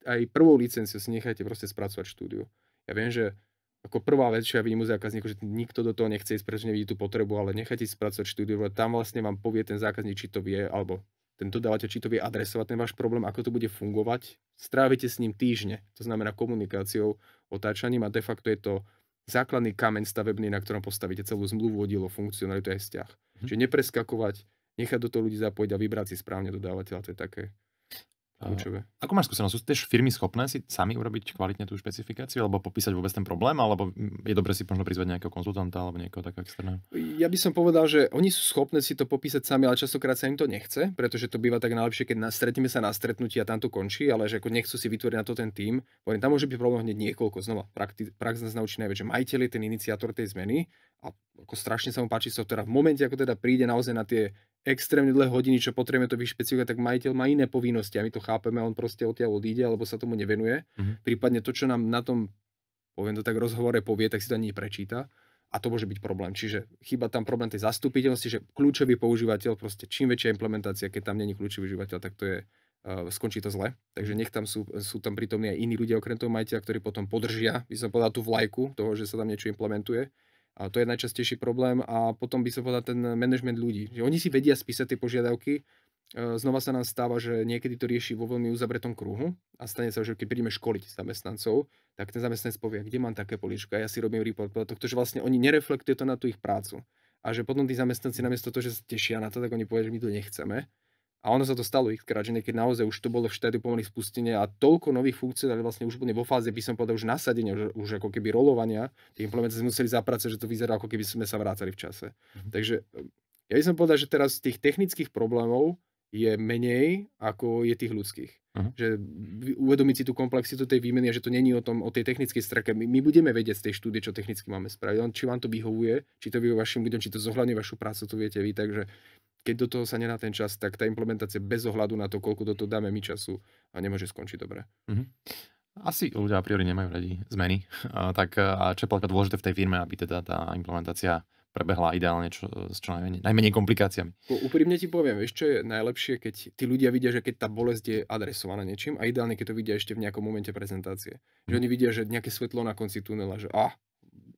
aj prvou licenciu si nechajte proste spracovať štúdiu. Ja viem, že ako prvá vec, čo ja vidím u zákazníkov, že nikto do toho nechce ísť, pretože nevidí tú potrebu, ale nechajte si spracovať štúdiu, lebo tam vlastne vám povie ten zákazník, či to vie, alebo ten dodávateľ, či to vie adresovať ten váš problém, ako to bude fungovať. Strávite s ním týždne, to znamená komunikáciou, otáčaním a de facto je to základný kameň stavebný, na ktorom postavíte celú zmluvu o dielo, funkcionalitu aj vzťah. Čiže nepreskakovať, nechať do toho ľudí zapojiť a vybrať si správne dodávateľa, to je také kľúčové. Ako máš skúsenosť? Sú tiež firmy schopné si sami urobiť kvalitne tú špecifikáciu alebo popísať vôbec ten problém, alebo je dobre si možno prizvať nejakého konzultanta alebo niekoho takého externého? Ja by som povedal, že oni sú schopní si to popísať sami, ale častokrát sa im to nechce, pretože to býva tak najlepšie, keď stretneme sa na stretnutí a tam to končí, ale že ako nechcú si vytvoriť na to ten tím. Tam môže byť problém hneď niekoľko. Znova, prax nás naučí najviac, že majiteľ je ten iniciátor tej zmeny a ako strašne sa mu páči software. V momente, ako teda príde naozaj na tie extrémne dlhé hodiny, čo potrebujeme to vyšpecifikovať, tak majiteľ má iné povinnosti a my to chápeme, on proste odtiaľ odíde alebo sa tomu nevenuje. Prípadne to, čo nám na tom, poviem to tak, rozhovore povie, tak si to ani neprečíta a to môže byť problém. Čiže chýba tam problém tej zastupiteľnosti, že kľúčový používateľ, proste čím väčšia implementácia, keď tam není kľúčový užívateľ, tak to je skončí to zle. Takže nech tam sú tam prítomní aj iní ľudia okrem toho majiteľa, ktorí potom podržia, by som povedal, tú vlajku toho, že sa tam niečo implementuje. A to je najčastejší problém a potom by som povedal ten management ľudí. Že oni si vedia spísať tie požiadavky. Znova sa nám stáva, že niekedy to rieši vo veľmi uzavretom kruhu a stane sa, že keď prídeme školiť zamestnancov, tak ten zamestnanec povie, kde mám také políčko, ja si robím report, pretože vlastne oni nereflektujú to na tú ich prácu. A že potom tí zamestnanci namiesto toho, že sa tešia na to, tak oni povedia, že my to nechceme. A ono sa to stalo x-krát, že niekedy naozaj už to bolo v štádiu pomaly spustenia a toľko nových funkcií, ale vlastne už boli vo fáze, by som povedal, už nasadenia, už ako keby rolovania, tie implementácie museli zapracovať, že to vyzerá, ako keby sme sa vrácali v čase. Takže ja by som povedal, že teraz tých technických problémov je menej, ako je tých ľudských. Že uvedomiť si tú komplexitu tej výmeny a že to není o tej technickej stránke. My budeme vedieť z tej štúdie, čo technicky máme spraviť. Či vám to vyhovuje, či to vyhovuje vašim ľuďom, či to zohľadňuje vašu prácu, to viete vy. Takže keď do toho sa nedá ten čas, tak tá implementácia bez ohľadu na to, koľko do toho dáme my času, a nemôže skončiť dobre. Asi ľudia a priori nemajú radi zmeny. Tak a čo je dôležité v tej firme, aby teda tá implementácia prebehla ideálne s čo najmenej komplikáciami. Úprimne ti poviem, vieš, čo je najlepšie, keď tí ľudia vidia, že keď tá bolesť je adresovaná niečím a ideálne, keď to vidia ešte v nejakom momente prezentácie. Že oni vidia, že nejaké svetlo na konci tunela, že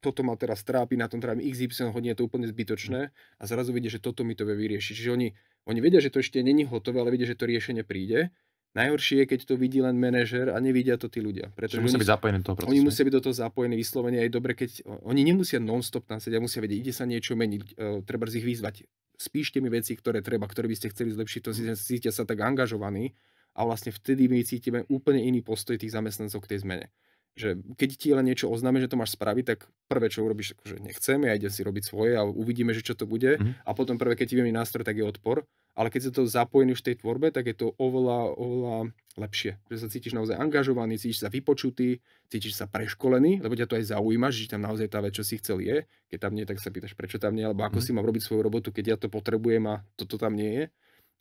toto ma teraz trápi, na tom trápi XY hodín, je to úplne zbytočné a zrazu vidia, že toto mi to vie vyriešiť. Čiže oni vedia, že to ešte není hotové, ale vedia, že to riešenie príde. Najhoršie je, keď to vidí len manažer a nevidia to tí ľudia. Pretože musia byť zapojení do toho procesu. Oni musia byť do toho zapojení vyslovene aj dobre, keď oni nemusia non-stop tam sedieť, musia vedieť, ide sa niečo meniť, treba ich vyzvať. Spíšte mi veci, ktoré by ste chceli zlepšiť, to cítia sa tak angažovaní a vlastne vtedy my cítime úplne iný postoj tých zamestnancov k tej zmene. Že keď ti len niečo oznáme, že to máš spraviť, tak prvé, čo urobíš, že nechcem, ja idem si robiť svoje a uvidíme, že čo to bude. A potom prvé, keď ti viem nástroj, tak je odpor. Ale keď si to zapojený v tej tvorbe, tak je to oveľa lepšie. Že sa cítiš naozaj angažovaný, cítiš sa vypočutý, cítiš sa preškolený, lebo ťa to aj zaujíma, že tam naozaj tá vec, čo si chcel je. Keď tam nie, tak sa pýtaš, prečo tam nie, alebo ako si mám robiť svoju robotu, keď ja to potrebujem a toto tam nie je.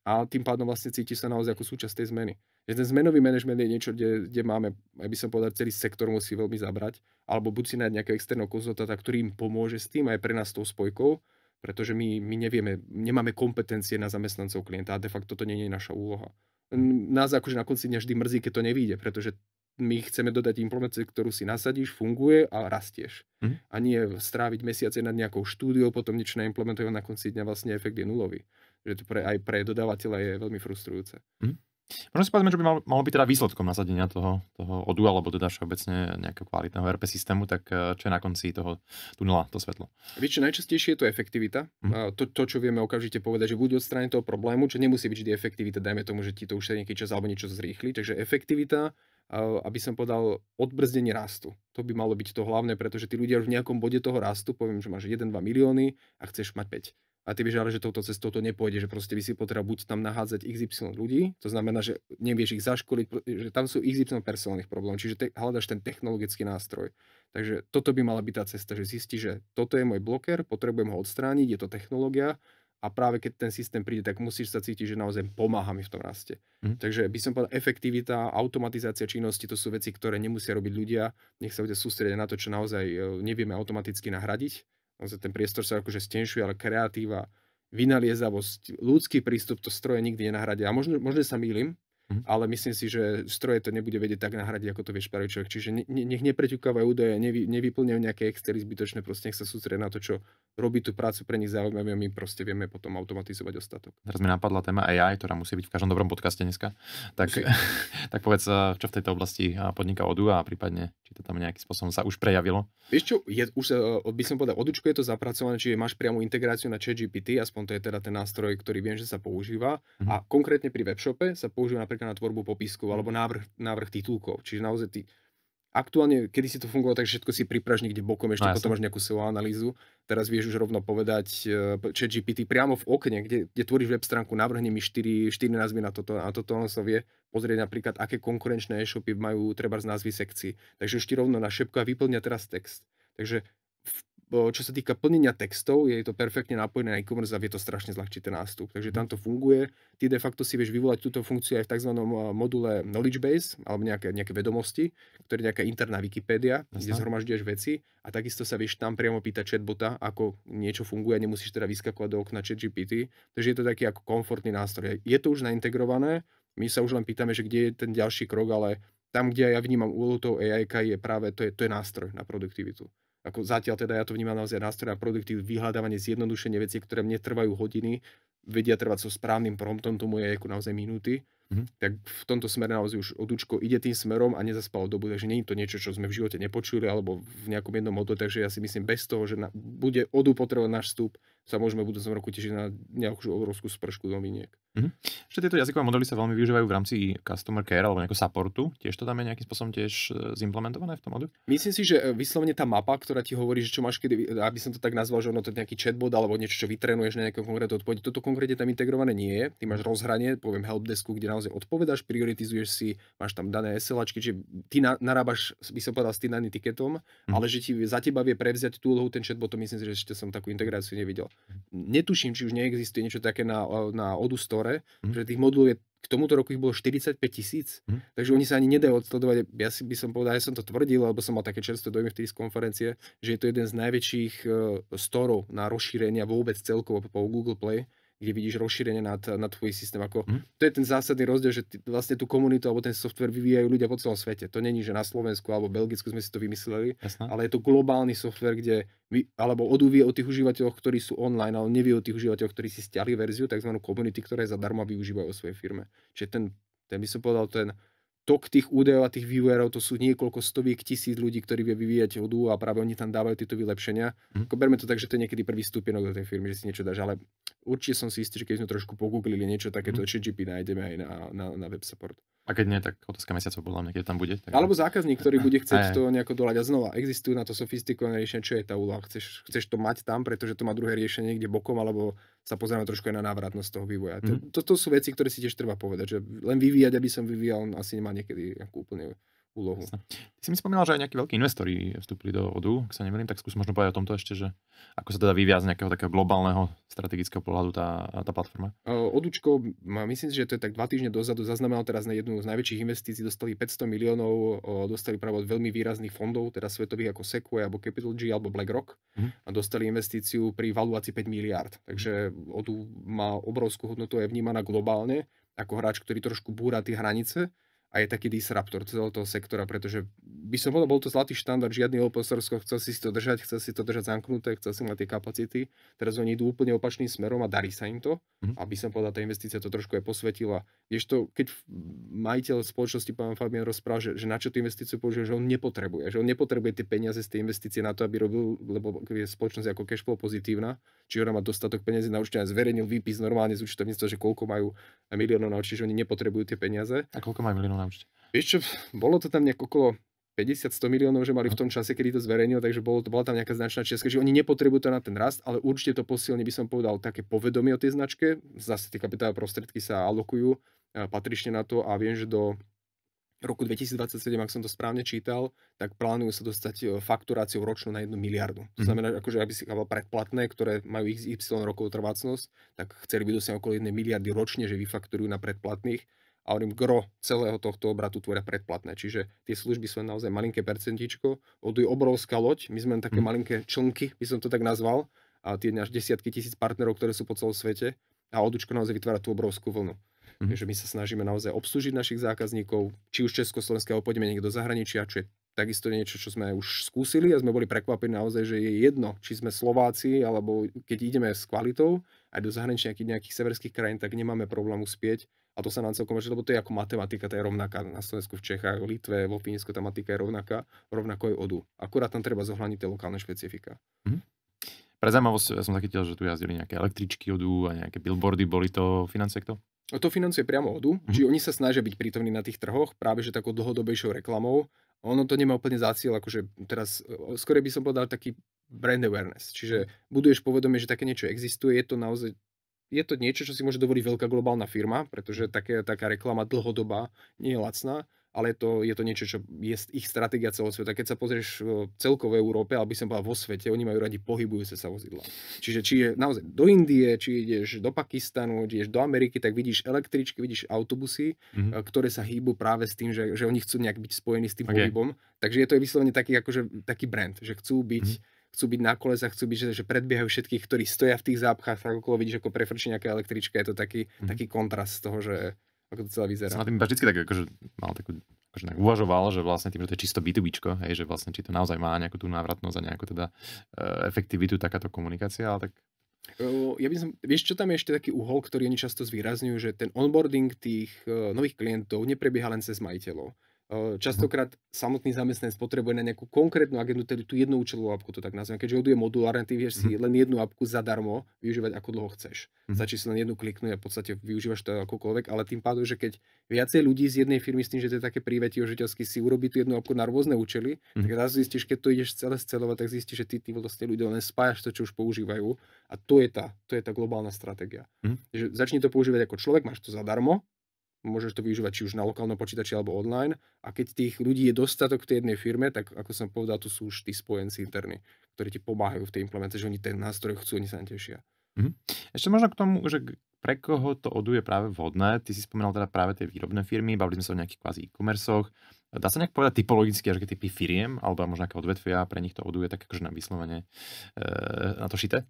a tým pádom vlastne cíti sa naozaj ako súčasť tej zmeny. Že ten zmenový manažment je niečo, kde máme, aby som povedal, celý sektor musí veľmi zabrať, alebo buď si nájsť nejakého externého konzultanta, ktorý im pomôže s tým aj pre nás tou spojkou, pretože my nevieme, nemáme kompetencie na zamestnancov klienta a de facto to nie je naša úloha. Nás akože na konci dňa vždy mrzí, keď to nevíde, pretože my chceme dodať implementáciu, ktorú si nasadíš, funguje a rastieš. A nie stráviť mesiace nad nejakou štúdiou, potom niečo naimplementovať, na konci dňa vlastne efekt je nulový. Že to aj pre dodávateľa je veľmi frustrujúce. Možno si povedzme, že by malo byť teda výsledkom nasadenia toho ODU, alebo teda všeobecne nejakého kvalitného ERP systému, tak čo je na konci toho tunela, to svetlo? Vieš, čo najčastejšie je to efektivita. To, čo vieme okamžite povedať, že buď odstrániť toho problému, čo nemusí byť vždy efektivita, dajme tomu, že ti to už nejaký čas alebo niečo zrýchli. Takže efektivita, aby som povedal, odbrzdenie rastu. To by malo byť to hlavné, pretože tí ľudia už v nejakom bode toho rastu, poviem, že máš 1-2 milióny a chceš mať 5. A ty vieš ale, že touto cestou to nepôjde, že proste by si potreboval buď tam nahádzať XY ľudí, to znamená, že nevieš ich zaškoliť, že tam sú XY personálnych problémov, čiže hľadaš ten technologický nástroj. Takže toto by mala byť tá cesta, že zistí, že toto je môj bloker, potrebujem ho odstrániť, je to technológia a práve keď ten systém príde, tak musíš sa cítiť, že naozaj pomáha mi v tom raste. Takže by som povedal, efektivita, automatizácia činnosti, to sú veci, ktoré nemusia robiť ľudia, nech sa ľudia sústrediť na to, čo naozaj nevieme automaticky nahradiť. Ten priestor sa akože stenšuje, ale kreatíva, vynaliezavosť, ľudský prístup to stroje nikdy nenahradia. A možno sa mýlim, ale myslím si, že stroje to nebude vedieť tak nahradiť, ako to vie spraviť človek. Čiže nech nepreťukávajú údaje, nevyplňajú nejaké Excely zbytočné, proste nech sa sústredia na to, čo robí tú prácu pre nich zaujímavé a my proste vieme potom automatizovať ostatok. Teraz mi napadla téma AI, ktorá musí byť v každom dobrom podcaste dneska. Tak povedz, čo v tejto oblasti podniká ODU a prípadne, či to tam nejakým spôsobom sa už prejavilo. Vieš čo, už by som povedal, ODUčko je to zapracované, čiže máš priamu integráciu na ChatGPT, aspoň to je teda ten nástroj, ktorý viem, že sa používa. A konkrétne pri webshope sa používa napríklad na tvorbu popiskov alebo návrh titulkov. Čiže naozaj aktuálne, kedy si to fungovalo, tak všetko si pripraž niekde bokom, ešte potom máš nejakú SEO analýzu. Teraz vieš už rovno povedať ChatGPT priamo v okne, kde tvoríš web stránku, navrhne mi 4 názvy na toto a toto on sa vie pozrieť napríklad, aké konkurenčné e-shopy majú trebárs názvy sekcií. Takže už ti rovno našepka a vyplňa teraz text. Takže čo sa týka plnenia textov, je to perfektne napojené na e-commerce a vie to strašne zľahčiť ten nástup. Takže tam to funguje. Ty de facto si vieš vyvolať túto funkciu aj v tzv. Module knowledge base, alebo nejaké vedomosti, ktoré je nejaká interná Wikipédia, kde zhromažďuješ veci a takisto sa vieš tam priamo pýtať chatbota, ako niečo funguje a nemusíš teda vyskakovať do okna ChatGPT. Takže je to taký ako komfortný nástroj. Je to už naintegrované, my sa už len pýtame, že kde je ten ďalší krok, ale tam, kde ja vnímam úlohu toho AI, je práve to je nástroj na produktivitu. Ako zatiaľ teda ja to vnímam naozaj nástroj na produktivitu, vyhľadávanie, zjednodušenie vecí, ktoré mne trvajú hodiny, vedia trvať so správnym promptom, tomu je ako naozaj minúty. Tak v tomto smere naozaj už ODUčko ide tým smerom a nezaspalo dobu, takže nie je to niečo, čo sme v živote nepočuli alebo v nejakom jednom module, takže ja si myslím bez toho, že bude ODU potrebovať náš vstup, sa môžeme v budúcom roku tešiť na nejakú obrovskú spršku noviniek. Ešte tieto jazykové modely sa veľmi využívajú v rámci customer care alebo nejakého supportu. Tiež to tam je nejakým spôsobom tiež zimplementované v tom ODU? Myslím si, že vyslovene tá mapa, ktorá ti hovorí, že čo máš kedy, aby som to tak nazval, že ono to je nejaký chatbot alebo niečo, čo vytrenuješ na nejakú konkrétnu odpoveď. Toto konkrétne tam integrované nie je. Ty máš rozhranie, poviem helpdesku, kde naozaj odpovedáš, prioritizuješ si, máš tam dané SLAčky, čiže ty narábaš, by som povedal, s tým daným tiketom, ale že ti za teba vie prevziať tú úlohu ten chatbot, to myslím si, že ešte som takú integráciu nevidel. Netuším, či už neexistuje niečo také na ODU Store, že tých modulov je k tomuto roku ich bolo 45 000, takže oni sa ani nedajú odsledovať. Ja si by som povedal, ja som to tvrdil, lebo som mal také čerstvé dojmy v tej konferencie, že je to jeden z najväčších storov na rozšírenia vôbec celkovo po Google Play, kde vidíš rozšírenie na tvoj systém. To je ten zásadný rozdiel, že vlastne tú komunitu alebo ten software vyvíjajú ľudia po celom svete. To není, že na Slovensku alebo Belgicku sme si to vymysleli, ale je to globálny software, kde alebo ODU vie o tých užívateľoch, ktorí sú online, ale nevie o tých užívateľoch, ktorí si stiahli verziu, tzv. Community, ktorá je zadarmo a využívajú o svojej firme. Čiže ten by som povedal, ten tok tých údajov a tých vývojárov, to sú niekoľko stoviek tisíc ľudí, ktorí vie vyvíjať ODU a práve oni tam dávajú tieto vylepšenia. Berme to tak, že to je niekedy prvý stupienok do tej firmy, že si niečo dáš, ale určite som si istý, že keď sme trošku pogooglili niečo takéto, ChatGPT nájdeme aj na web support. A keď nie, tak otázka mesiacov podľa mňa, keď tam bude. Tak... Alebo zákazník, ktorý bude chcieť to nejako doľať. A znova, existujú na to sofistikované riešenie, čo je tá úloha. Chceš to mať tam, pretože to má druhé riešenie niekde bokom, alebo sa pozrieme trošku aj na návratnosť toho vývoja. To sú veci, ktoré si tiež treba povedať, že len vyvíjať, aby som vyvíjal, on asi nemá niekedy úplne úlohu. Jasne. Ty si mi spomínal, že aj nejakí veľkí investori vstúpili do ODU, ak sa nemýlim, tak skús možno povedať o tomto ešte, že ako sa teda vyvíja z nejakého takého globálneho strategického pohľadu tá platforma. Odučko, myslím si, že to je tak 2 týždne dozadu, zaznamenal teraz na jednu z najväčších investícií, dostali 500 miliónov, dostali práve od veľmi výrazných fondov, teda svetových ako Sequoia, alebo Capital G, alebo BlackRock, a dostali investíciu pri valuácii 5 miliárd. Takže ODU má obrovskú hodnotu, je vnímaná globálne ako hráč, ktorý trošku búra tie hranice a je taký disruptor celého toho sektora, pretože by som povedal, bol to zlatý štandard, žiadny open source, chcel si to držať zanknuté, chcel si mať tie kapacity. Teraz oni idú úplne opačným smerom a darí sa im to. Aby som povedal, tá investícia to trošku aj posvetila. Kdežto, keď majiteľ spoločnosti, pán Fabian, rozprával, že na čo tú investíciu použije, že on nepotrebuje tie peniaze z tej investície na to, aby robil, lebo je spoločnosť ako cashflow pozitívna, či ona má dostatok peniazy na účte, zverejnil výpis normálne z účtovníctva, že koľko majú miliónov na účte, že oni nepotrebujú tie peniaze. A koľko majú miliónov na účte? Vieš čo, bolo to tam nejak okolo 50-100 miliónov, že mali v tom čase, kedy to zverejnil, takže bola tam nejaká značná čiastka, že oni nepotrebujú to na ten rast, ale určite to posilní, by som povedal, také povedomie o tej značke. Zase tie kapitálové prostriedky sa alokujú patrične na to a viem, že do roku 2027, ak som to správne čítal, tak plánujú sa dostať fakturáciou ročnú na 1 miliardu. To znamená, akože aby si mal predplatné, ktoré majú XY rokov trvácnosť, tak chceli by dosiahnuť okolo 1 miliardy ročne, že vyfakturujú na predplatných. A hovorím, gro celého tohto obratu tvoria predplatné. Čiže tie služby sú naozaj malinké percentičko. ODU je obrovská loď, my sme také malinké člnky, by som to tak nazval. A tie až desiatky tisíc partnerov, ktoré sú po celom svete. A ODUčko naozaj vytvára tú obrovskú vlnu. Takže my sa snažíme naozaj obslužiť našich zákazníkov, či už československého, pôjdeme niekto do zahraničia, čo je takisto niečo, čo sme už skúsili a sme boli prekvapení naozaj, že je jedno, či sme Slováci, alebo keď ideme s kvalitou aj do zahraničia nejakých severských krajín, tak nemáme problém uspieť. A to sa nám celkom páči, lebo to je ako matematika, tá je rovnaká na Slovensku, v Čechách, v Litve, vo Fínsku, tá matematika je rovnaká, rovnako je ODU. Akurát tam treba zohľadniť tie lokálne špecifika. Pre zaujímavosť, ja som zachytil, že tu jazdili nejaké električky ODU a nejaké billboardy, boli to financie kto? To financuje priamo ODU, čiže oni sa snažia byť prítomní na tých trhoch, práve že takou dlhodobejšou reklamou. Ono to nemá úplne za cieľ, akože teraz, skôr by som povedal taký brand awareness, čiže buduješ povedomie, že také niečo existuje, je to naozaj je to niečo, čo si môže dovoliť veľká globálna firma, pretože taká reklama dlhodobá nie je lacná, ale je to niečo, čo je ich stratégia celosveta. Keď sa pozrieš celkovo v Európe, alebo by som povedal vo svete, oni majú radi pohybujúce sa vozidlá. Čiže či je naozaj do Indie, či ideš do Pakistanu, či ideš do Ameriky, tak vidíš električky, vidíš autobusy, ktoré sa hýbu práve s tým, že oni chcú nejak byť spojení s tým pohybom. Takže je to vyslovene taký brand, že chcú byť na kolesách, chcú byť, že predbiehajú všetkých, ktorí stoja v tých zápchách, tak okolo vidíš, ako prefrčí nejaká električka, je to taký kontrast z toho, že ako to celé vyzerá. Som na tým vždycky tak akože mal takú, akože uvažoval, že vlastne tým, že to je čisto B2Bčko, hej, že vlastne či to naozaj má nejakú tú návratnosť a nejakú teda efektivitu takáto komunikácia, ale tak... Vieš, čo tam je ešte taký uhol, ktorý oni často zvýrazňujú, že ten onboarding tých nových klientov neprebieha len cez majiteľov. Častokrát samotný zamestnanec potrebuje na nejakú konkrétnu agendu, tedy tú jednu účelovú apku, to tak nazvem. Keďže ODU je modulárne, ty vieš si len jednu apku zadarmo využívať ako dlho chceš. Stačí si len jednu kliknúť a v podstate využívaš to akokoľvek, ale tým pádom, že keď viacej ľudí z jednej firmy s tým, že to je také prívetiožiteľsky, si urobí tú jednu apku na rôzne účely, tak raz zistíš, keď to ideš celé scelovať, tak zistíš, že ty vlastne ľudia len spájaš to, čo už používajú, a to je tá globálna stratégia. Takže začni to používať ako človek, máš to zadarmo. Môžeš to využívať či už na lokálnom počítači alebo online. A keď tých ľudí je dostatok v tej jednej firme, tak ako som povedal, tu sú už tí spojenci interní, ktorí ti pomáhajú v tej implementácii, že oni ten nástroj chcú, oni sa tešia. Ešte možno k tomu, že pre koho to ODU je práve vhodné. Ty si spomínal teda práve tie výrobné firmy, bavili sme sa o nejakých kvázi e-commerceoch. Dá sa nejak povedať typologicky, až typy firiem, alebo možno nejaké odvetvia, pre nich to ODU je tak akože na vyslovene na to šité?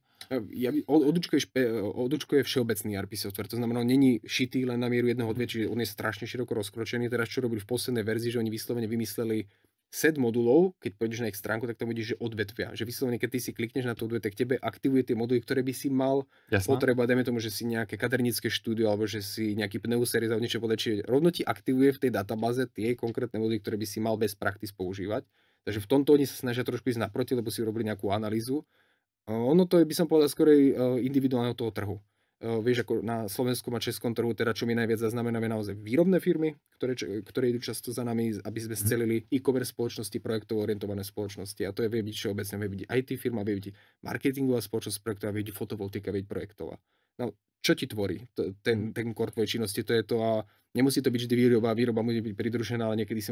ODUčko je všeobecný ERP software, to znamená, není šitý len na mieru jedného odvetvia, čiže on je strašne široko rozkročený. Teraz čo robili v poslednej verzii, že oni vyslovene vymysleli set modulov, keď pôjdeš na ich stránku, tak tam vidíš, že odvetvia. Že vyslovene, keď ty si klikneš na to odvetvie, tak tebe aktivuje tie moduly, ktoré by si mal potrebovať. Dajme tomu, že si nejaké kadernícke štúdio, alebo že si nejaký pneuseries alebo niečo povedať, čiže rovno ti aktivuje v tej databáze tie konkrétne moduly, ktoré by si mal bez practice používať. Takže v tomto oni sa snažia trošku ísť naproti, lebo si urobili nejakú analýzu. Ono to je, by som povedal, skorej individuálneho toho trhu. Vieš, ako na slovenskom a českom trhu, teda čo mi najviac zaznamenáme naozaj výrobné firmy, ktoré idú často za nami, aby sme scelili e-commerce spoločnosti, projektovo orientované spoločnosti. A to je vie byť všeobecne, vie byť IT firma, vie byť marketingová spoločnosť projektová, vie byť fotovoltika, vie byť projektová. No, čo ti tvorí ten core tvojej činnosti? To je to a nemusí to byť vždy výroba musí byť pridružená, ale niekedy si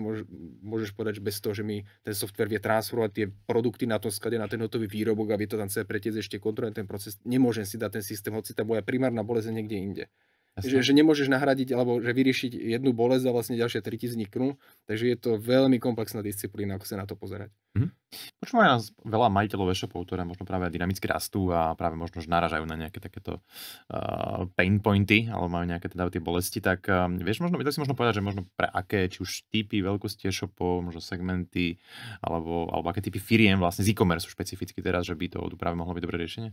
môžeš povedať, že bez toho, že mi ten software vie transferovať tie produkty na tom sklade, na ten hotový výrobok a vie to tam celé pretiecť, ešte kontroluje ten proces, nemôžem si dať ten systém, hoci tá moja primárna bolesť je niekde inde. Že nemôžeš nahradiť alebo že vyriešiť jednu bolesť a vlastne ďalšie 3 ti vzniknú. Takže je to veľmi komplexná disciplína, ako sa na to pozerať. Počúvajú nás veľa majiteľov e-shopov, ktoré možno práve dynamicky rastú a práve možno naražajú na nejaké takéto pain pointy, alebo majú nejaké teda tie bolesti, tak vieš, si možno povedať, že možno pre aké, či už typy veľkosti e-shopov, možno segmenty, alebo aké typy firiem vlastne z e-commerce špecificky teraz, že by to práve mohlo byť dobré riešenie?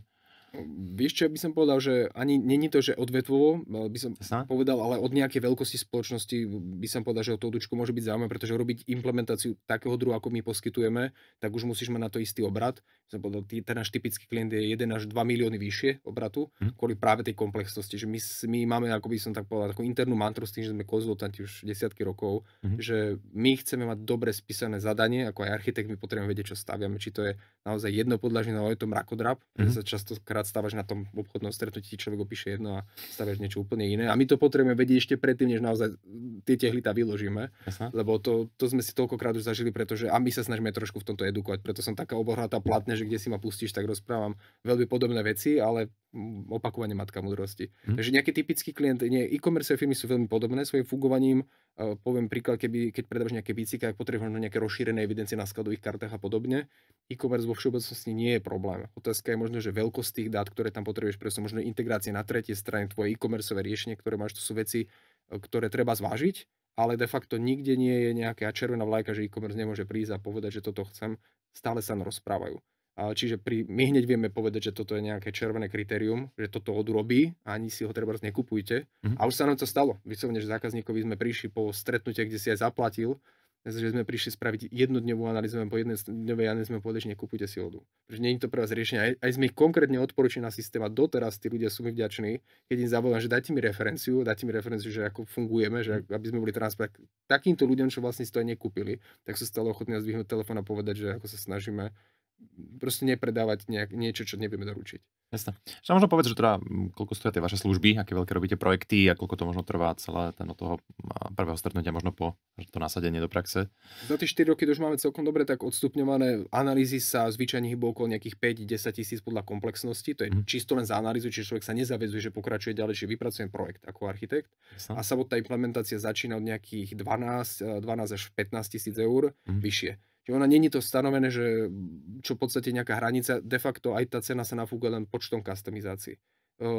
Vieš čo, by som povedal, že ani není to, že odvetvovo, by som povedal, ale od nejakej veľkosti spoločnosti by som povedal, že o to odučku môže byť zaujímavé, pretože robiť implementáciu takého druhu, ako my poskytujeme, tak už musíš mať na to istý obrat. Som povedal, ten náš typický klient je 1 až 2 milióny vyššie obratu, kvôli práve tej komplexnosti, že my máme, ako by som tak povedal, takú internú mantru s tým, že sme konzultanti už desiatky rokov, že my chceme mať dobre spísané zadanie, ako aj architekt, my potrebujeme vedieť, čo staviame, či to je naozaj jednopodlažné, alebo je to mrakodrap, že sa častokrát stávaš na tom obchodnom stretnutí, človek opíše jedno a staviaš niečo úplne iné. A my to potrebujeme vedieť ešte predtým, než naozaj tie tehlitá vyložíme. Jasne. Lebo to sme si toľkokrát už zažili, pretože a my sa snažíme trošku v tomto edukovať, preto som taká obohratá platne, že kde si ma pustíš, tak rozprávam veľmi podobné veci, ale opakovane matka múdrosti. Takže nejaký typický klient, e-commerce firmy sú veľmi podobné svojim fungovaním. Poviem príklad, keď predávaš nejaké bicykle, ak potrebuješ nejaké rozšírené evidencie na skladových kartách a podobne. E-commerce vo všeobecnosti nie je problém. Otázka je možno, že veľkosť tých dát, ktoré tam potrebuješ, pretože možno integrácie na tretej strane, tvoje e-commerceové riešenie, ktoré máš, to sú veci, ktoré treba zvážiť, ale de facto nikde nie je nejaká červená vlajka, že e-commerce nemôže prísť a povedať, že toto chcem. Stále sa rozprávajú. Čiže my hneď vieme povedať, že toto je nejaké červené kritérium, že toto odrobí a ani si ho treba nekupujte. A už sa nám to stalo. Vyslovene, že zákazníkovi sme prišli po stretnutie, kde si aj zaplatil, že sme prišli spraviť jednodňovú analýzu, po jednodňovej analýze sme povedali, že nekupujte si vodu. Pretože nie je to pre vás riešenie. Aj sme ich konkrétne odporúčili na systém a doteraz tí ľudia sú mi vďační, keď im zavolám, že dajte mi referenciu, že ako fungujeme, že aby sme boli transparentní. Takýmto ľuďom, čo vlastne si to aj nekúpili, tak sú stále ochotní nás zdvihnúť telefón a povedať, že ako sa snažíme proste nepredávať niečo, čo nevieme doručiť. Jasné. Čo možno povedať, že teda koľko stojí tie vaše služby, aké veľké robíte projekty a koľko to možno trvá celé od toho prvého stretnutia možno po to nasadenie do praxe? Za tie 4 roky to už máme celkom dobre tak odstupňované. Analýzy sa zvyčajne hýbu okolo nejakých 5-10 tisíc podľa komplexnosti. To je čisto len za analýzu, čiže človek sa nezaväzuje, že pokračuje ďalej, že vypracujem projekt ako architekt. Jasné. A samotná implementácia začína od nejakých 12 až 15 tisíc eur vyššie. Ona není to stanovené, že čo v podstate nejaká hranica, de facto aj tá cena sa nafúga len počtom customizácií.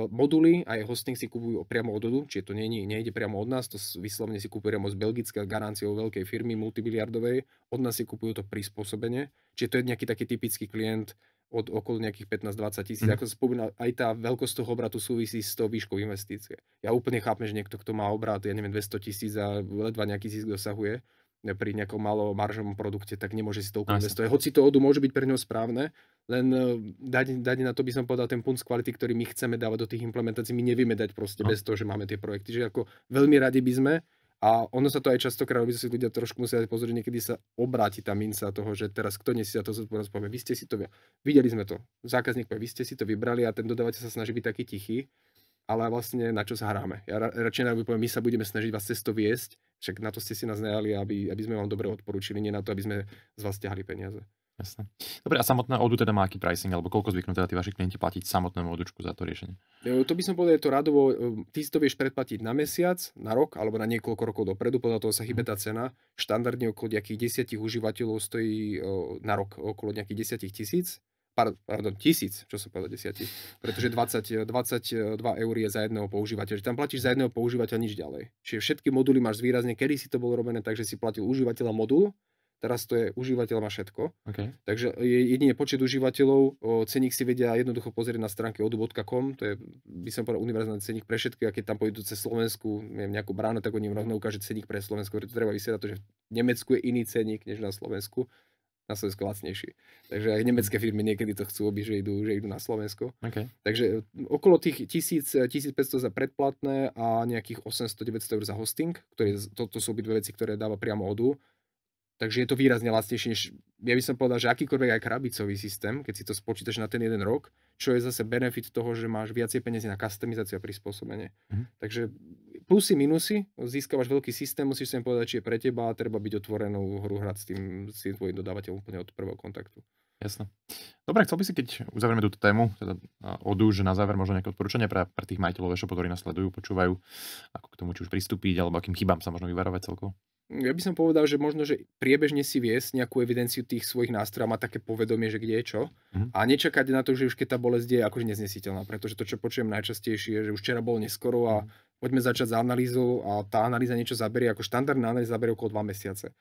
Moduly a aj hosting si kupujú priamo od odu, čiže to nejde priamo od nás, to vyslovene si kupujú priamo z Belgická garanciou veľkej firmy multimiliardovej, od nás si kupujú to prispôsobenie, čiže to je nejaký taký typický klient od okolo nejakých 15-20 tisíc. Ako sa spomínal, aj tá veľkosť toho obratu súvisí s tou výškou investície. Ja úplne chápem, že niekto, kto má obrat, ja neviem, 200 tisíc a ledva nejaký zisk dosahuje pri nejakom malo maržovom produkte, tak nemôže si toľko investovať. Hoci to odu môže byť pre ňou správne, len dať na to by som povedal ten punc kvality, ktorý my chceme dávať do tých implementácií, my nevieme dať proste bez toho, že máme tie projekty. Že ako veľmi radi by sme, a ono sa to aj častokrát robí, že si ľudia trošku musia pozrieť, niekedy sa obráti tá minca toho, že teraz kto nesie za to zodpovednosť, povie, vy ste si to, videli sme to, zákazník povie, vy ste si to vybrali a ten dodávateľ sa snaží byť taký tichý, ale vlastne na čo sa hráme. Ja radšej poviem, my sa budeme snažiť vás cez to viesť, však na to ste si nás najali, aby sme vám dobre odporúčili, nie na to, aby sme z vás ťahali peniaze. Jasné. Dobre, a samotné odu teda má aký pricing, alebo koľko zvyknú teda tí vaši klienti platiť samotnému odučku za to riešenie? To by som povedal, je to radovo, ty si to vieš predplatiť na mesiac, na rok, alebo na niekoľko rokov dopredu, podľa toho sa hýbe tá cena. Štandardne okolo nejakých 10 užívateľov stojí na rok okolo nejakých 10 000. Pardon, 1000, čo som povedal 10, pretože 22 eur je za jedného používateľa. Že tam platíš za jedného používateľa nič ďalej. Čiže všetky moduly máš zvýrazne, kedy si to bolo robené, takže si platil užívateľa modul, teraz to je užívateľ má všetko. Okay. Takže jedine počet užívateľov, ceník si vedia jednoducho pozrieť na stránke odu.com, to je, by som povedal, univerzálny ceník pre všetky, a keď tam pôjdu cez Slovensku, neviem, nejakú bránu, tak oni rovno ukáže ceník pre Slovensku, preto treba vysvetliť to, že v Nemecku je iný ceník než na Slovensku. Na Slovensku lacnejší. Takže aj nemecké firmy niekedy to chcú obiť, že idú na Slovensko. Okay. Takže okolo tých 1500 za predplatné a nejakých 800-900 eur za hosting, to sú obidve veci, ktoré dáva priamo odu. Takže je to výrazne lacnejšie, než ja by som povedal, že akýkoľvek aj krabicový systém, keď si to spočítaš na ten jeden rok, čo je zase benefit toho, že máš viacej peniazy na customizáciu a prispôsobenie. Takže plusy, minusy, získavaš veľký systém, musíš sa im povedať, či je pre teba a treba byť otvorenú hru hrať s tým tvojim dodávateľom úplne od prvého kontaktu. Jasné. Dobre, chcel by si, keď uzavrieme túto tému, teda že na záver možno nejaké odporúčania pre tých majiteľov e-shopu, ktorí nás sledujú, počúvajú, ako k tomu či už pristúpiť, alebo akým chybám sa možno vyvarovať celkovo? Ja by som povedal, že možno, že priebežne si viesť nejakú evidenciu tých svojich nástrojov, mať také povedomie, že kde je čo. A nečakať na to, že už keď tá bolesť je akože neznesiteľná, pretože to, čo počujem najčastejšie, je, že už včera bolo neskoro a poďme začať s analýzou a tá analýza niečo zaberie, ako štandardná analýza zaberie okolo 2 mesiace.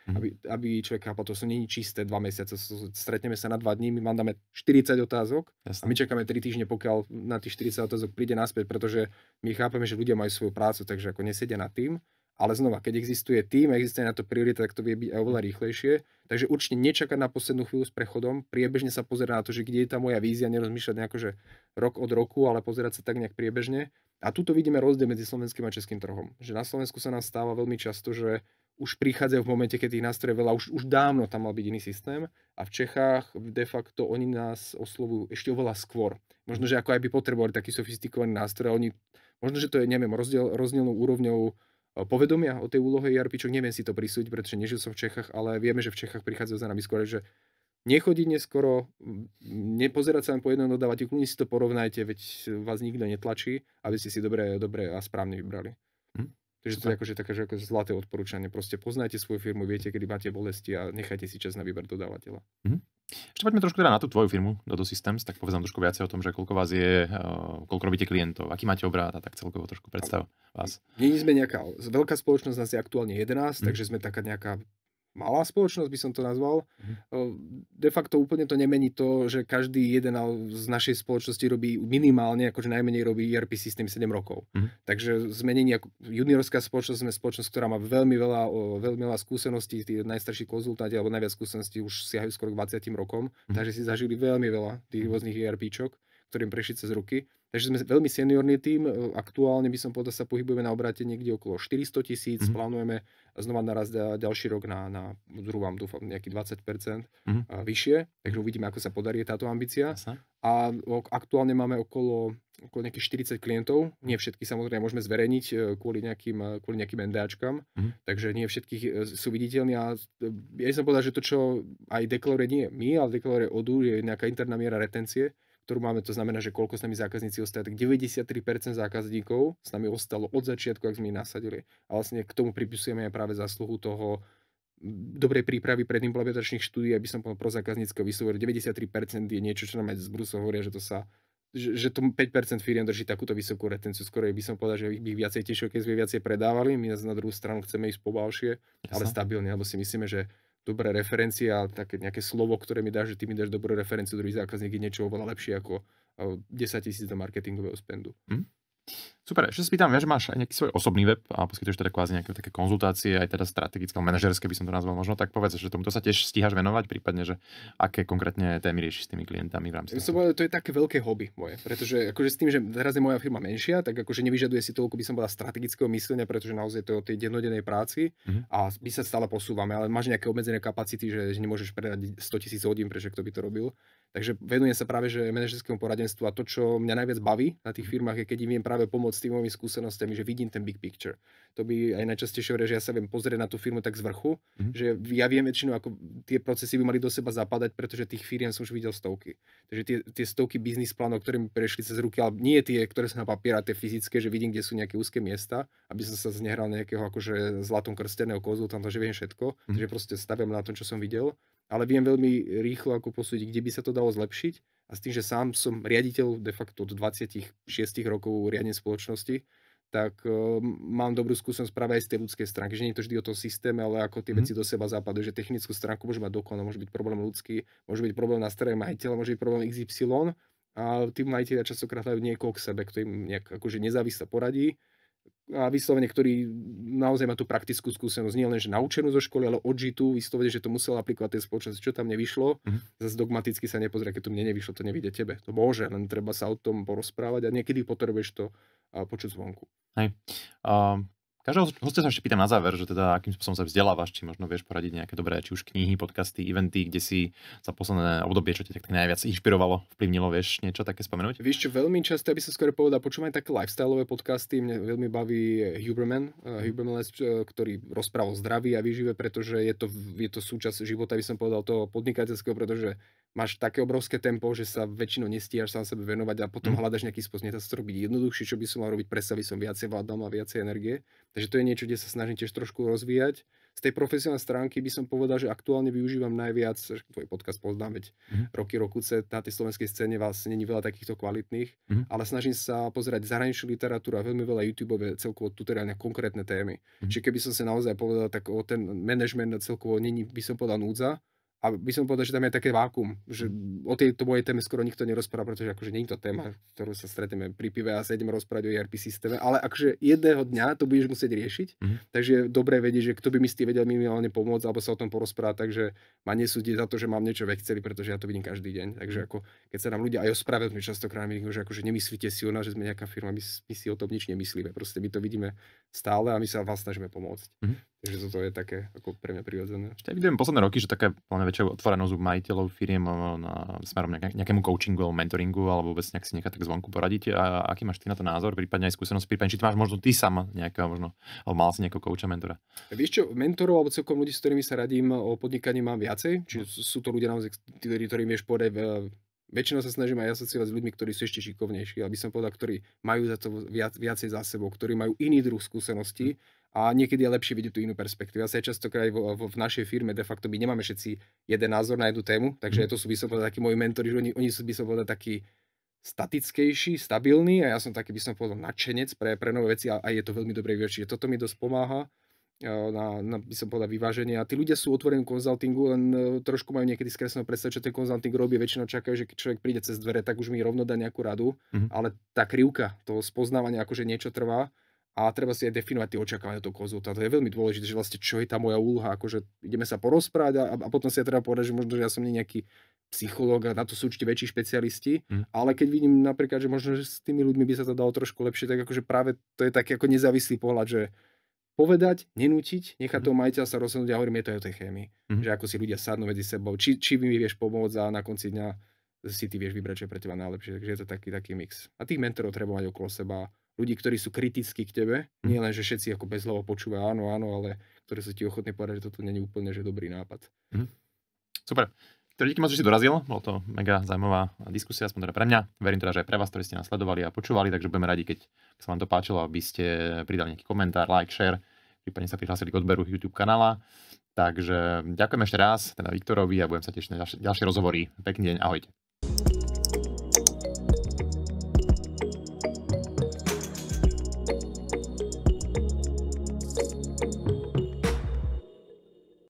Aby človek chápal, to sú nie čisté 2 mesiace, stretneme sa na 2 dní, my vám dáme 40 otázok. Jasne. A my čakáme 3 týždne, pokiaľ na tých 40 otázok príde naspäť, pretože my chápeme, že ľudia majú svoju prácu, takže ako nesedia nad tým. Ale znova, keď existuje tým, existuje na to priorita, tak to vie byť aj oveľa rýchlejšie. Takže určite nečakať na poslednú chvíľu s prechodom, priebežne sa pozerať na to, že kde je tá moja vízia, nerozmýšľať nejako, že rok od roku, ale pozerať sa tak nejak priebežne. A tuto vidíme rozdiel medzi slovenským a českým trhom. Že na Slovensku sa nám stáva veľmi často, že už prichádzajú v momente, keď tých nástrojov veľa, už dávno tam mal byť iný systém. A v Čechách de facto oni nás oslovujú ešte oveľa skôr. Možno, že ako aj by potrebovali taký sofistikovaný nástroj, oni, možno, že to je, neviem, rozdielnou úrovňou povedomia o tej úlohe ERPčok, neviem si to prisúdiť, pretože nežil som v Čechách, ale vieme, že v Čechách prichádzajú za nami skôr, že nechodiť neskoro, nepozerať sa len po jednom dodávateľu, kľudne si to porovnajte, veď vás nikto netlačí, aby ste si dobre a správne vybrali. Takže to je akože také že zlaté odporúčanie. Proste poznajte svoju firmu, viete, kedy máte bolesti a nechajte si čas na výber dodávateľa. Ešte poďme trošku teda na tú tvoju firmu, Dodo Systems, tak povedz nám trošku viacej o tom, že koľko vás je, koľko robíte klientov, aký máte obrát a tak celkovo trošku predstav vás. Nie sme nejaká veľká spoločnosť, nás je aktuálne 11, takže sme taká nejaká malá spoločnosť, by som to nazval. De facto úplne to nemení to, že každý jeden z našej spoločnosti robí minimálne, akože najmenej robí ERP systém 7 rokov. Takže zmenení ako juniorská spoločnosť, sme spoločnosť, ktorá má veľmi veľa skúseností, tí najstarší konzultanti alebo najviac skúseností už siahajú skoro k 20 rokom, takže si zažili veľmi veľa tých rôznych ERPčok, ktorým prešli cez ruky. Takže sme veľmi seniorný tím, aktuálne by som povedal, sa pohybujeme na obrate niekde okolo 400 000, plánujeme znova naraz ďalší rok na zhruba dúfam nejaký 20% vyššie, takže uvidíme, ako sa podarí táto ambícia. A aktuálne máme okolo nejakých 40 klientov, nie všetky samozrejme môžeme zverejniť kvôli nejakým NDAčkám, takže nie všetkých sú viditeľní a ja som povedal, že to, čo aj deklaruje nie my, ale deklaruje ODU, je nejaká interná miera retencie, ktorú máme, to znamená, že koľko s nami zákazníci ostali, tak 93% zákazníkov s nami ostalo od začiatku, ak sme ich nasadili. A vlastne k tomu pripisujeme aj práve zásluhu toho dobrej prípravy pred implementačných štúdií, aby som povedal pro zákazníckeho vysúver. 93% je niečo, čo nám aj z Brusov hovoria, že to 5% firiem drží takúto vysokú retenciu. Skoro by som povedal, že ich viacej tešilo, keď sme viacej predávali. My na druhú stranu chceme ísť pobalšie, ale stabilne, lebo si myslíme, že dobré referencie a také nejaké slovo, ktoré mi dáš, že ty mi dáš dobrú referenciu, druhý zákazník je niečo oveľa lepšie ako 10 000 do marketingového spendu. Super, ešte sa spýtam, že máš aj nejaký svoj osobný web a poskytuješ teda kvázi nejaké také konzultácie, aj teda strategické, manažerské by som to nazval možno, tak povedz, že tomuto sa tiež stíhaš venovať, prípadne, že aké konkrétne témy riešiš s tými klientami v rámci. To je také veľké hobby moje, pretože akože s tým, že teraz je moja firma menšia, tak akože nevyžaduje si toľko, by som bola strategického myslenia, pretože naozaj to je o tej dennodennej práci a my sa stále posúvame, ale máš nejaké obmedzené kapacity, že nemôžeš predať 100 000 hodín, prečo kto by to robil. Takže venujem sa práve že manažerskému poradenstvu a to, čo mňa najviac baví na tých firmách, je keď im viem práve pomôcť tým mojimi skúsenostiami, že vidím ten big picture. To by aj najčastejšie hovorí, že ja sa viem pozrieť na tú firmu tak z vrchu, že ja viem väčšinou, ako tie procesy by mali do seba zapadať, pretože tých firiem som už videl stovky. Takže tie stovky biznis plánov, ktoré mi prešli cez ruky, ale nie tie, ktoré sú na papiera, tie fyzické, že vidím, kde sú nejaké úzke miesta, aby som sa znehral nejakého akože zlatom krsteného konzultanta, že viem všetko, takže proste staviam na tom, čo som videl. Ale viem veľmi rýchlo ako posúdiť, kde by sa to dalo zlepšiť. A s tým, že sám som riaditeľ de facto od 26 rokov riadne spoločnosti, tak mám dobrú skúsenosť práve aj z tej ľudskej stránky. Že nie je to vždy o tom systéme, ale ako tie veci do seba zapadajú. Že technickú stránku môže mať dokonale, môže byť problém ľudský, môže byť problém na strane majiteľa, môže byť problém XY. A tí majiteľia častokrát majú niekoho k sebe, kto im nejak akože nezávisle poradí. A vyslovene, ktorý naozaj má tú praktickú skúsenosť, nie len že naučenú zo školy, ale odžitú, vyslovene, že to musel aplikovať tej spoločnosti, čo tam nevyšlo. Zase dogmaticky sa nepozrie, keď to mne nevyšlo, to nevyjde tebe. To môže, len treba sa o tom porozprávať a niekedy potrebuješ to počuť zvonku. Hej. Každého hostia sa ešte pýtam na záver, že teda akým spôsobom sa vzdelávaš, či možno vieš poradiť nejaké dobré, či už knihy, podcasty, eventy, kde si za posledné obdobie, čo ťa tak najviac inšpirovalo, vplyvnilo, vieš niečo také spomenúť? Vieš čo, veľmi často, aby som skôr povedal, počúvam aj také lifestyleové podcasty, mne veľmi baví Huberman, ktorý rozpráva o zdraví a výžive, pretože je to súčasť života, by som povedal, toho podnikateľského, pretože máš také obrovské tempo, že sa väčšinou nestíhaš sám sebe venovať a potom hľadaš nejaký spôsob, nedá sa to robiť jednoduchšie, čo by som mal robiť, predsa by som viacej vládal, mal viacej energie. Takže to je niečo, kde sa snažím tiež trošku rozvíjať. Z tej profesionálnej stránky by som povedal, že aktuálne využívam najviac, tvoj podcast poznám, veď roky na tej slovenskej scéne vlastne není veľa takýchto kvalitných, ale snažím sa pozerať zahraničnú literatúru a veľmi veľa YouTube celkovo tutoriálne konkrétne témy. Čiže keby som sa naozaj povedal, tak o ten management celkovo není, by som povedal, núdza. A by som povedal, že tam je také vákum, že o tejto mojej téme skoro nikto nerozpráva, pretože akože nie je to téma, ktorú sa stretneme pri pive a sa ideme rozprávať o ERP systéme, ale akože jedného dňa to budeš musieť riešiť, takže je dobré vedieť, že kto by mi s tým vedel minimálne pomôcť alebo sa o tom porozprávať, takže ma nesúdiť za to, že mám niečo v Exceli, pretože ja to vidím každý deň. Takže ako keď sa nám ľudia aj ospravedlňujú častokrát, že akože nemyslíte si o nás, že sme nejaká firma, my si o tom nič nemyslíme, proste my to vidíme stále a my sa vás snažíme pomôcť. Takže toto je také ako pre mňa prirodzené. Ešte vidím posledné roky, že také väčšiu otvorenosť u majiteľov firiem smerom nejakému coachingu alebo mentoringu alebo vôbec nejak si nechať tak zvonku poradiť. A aký máš ty na to názor, prípadne aj skúsenosť, prípadne či ty máš možno ty sám nejakého možno, alebo mal si nejakého coacha, mentora? Vieš čo, mentorov alebo celkom ľudí, s ktorými sa radím o podnikaní mám viacej. Čiže sú to ľudia naozaj, ktorým vieš povedať, väčšinou sa snažím aj asociovať s ľuďmi, ktorí sú ešte šikovnejší, aby som povedal, ktorí majú za to viacej za sebou, ktorí majú iný druh skúseností. A niekedy je lepšie vidieť tú inú perspektívu. Ja sa častokrát v našej firme de facto my nemáme všetci jeden názor na jednu tému, takže to sú by som povedal takí moji mentori, že oni sú by som povedal takí statickejší, stabilní a ja som taký by som povedal nadšenec pre nové veci a je to veľmi dobré využiť. Čiže toto mi dosť pomáha na by som povedal vyváženie. A tí ľudia sú otvorení konzultingu, len trošku majú niekedy skreslenú predstavu, čo ten konzulting robí. Väčšinou čakajú, že keď človek príde cez dvere, tak už mi rovno dá nejakú radu, ale tá krivka toho spoznávania akože niečo trvá. A treba si aj definovať tie očakávania toho konzultanta. To je veľmi dôležité, že vlastne čo je tá moja úloha, akože ideme sa porozprávať a potom si ja treba povedať, že možno, že ja som nie nejaký psychológ a na to sú určite väčší špecialisti, ale keď vidím napríklad, že možno, že s tými ľuďmi by sa to dalo trošku lepšie, tak akože práve to je taký ako nezávislý pohľad, že povedať, nenútiť, nechať toho majiteľa sa rozhodnúť a hovorím, je to aj o tej chémii, že ako si ľudia sadnú medzi sebou, či mi vieš pomôcť a na konci dňa si ty vieš vybrať, čo je pre teba najlepšie, takže je to taký mix. A tých mentorov treba mať okolo seba, ľudí, ktorí sú kritickí k tebe, nie len, že všetci ako bezhlavo počúvajú áno, ale ktorí sú ti ochotní povedať, že toto nie je úplne že dobrý nápad. Super. Díky moc, že si dorazil. Bolo to mega zaujímavá diskusia, aspoň teda pre mňa. Verím teda, že aj pre vás, ktorí ste nás sledovali a počúvali, takže budeme radi, keď sa vám to páčilo, aby ste pridali nejaký komentár, like, share, prípadne sa prihlásili k odberu YouTube kanála. Takže ďakujem ešte raz teda Viktorovi a budem sa tešiť na ďalšie rozhovory. Pekný deň, ahojte.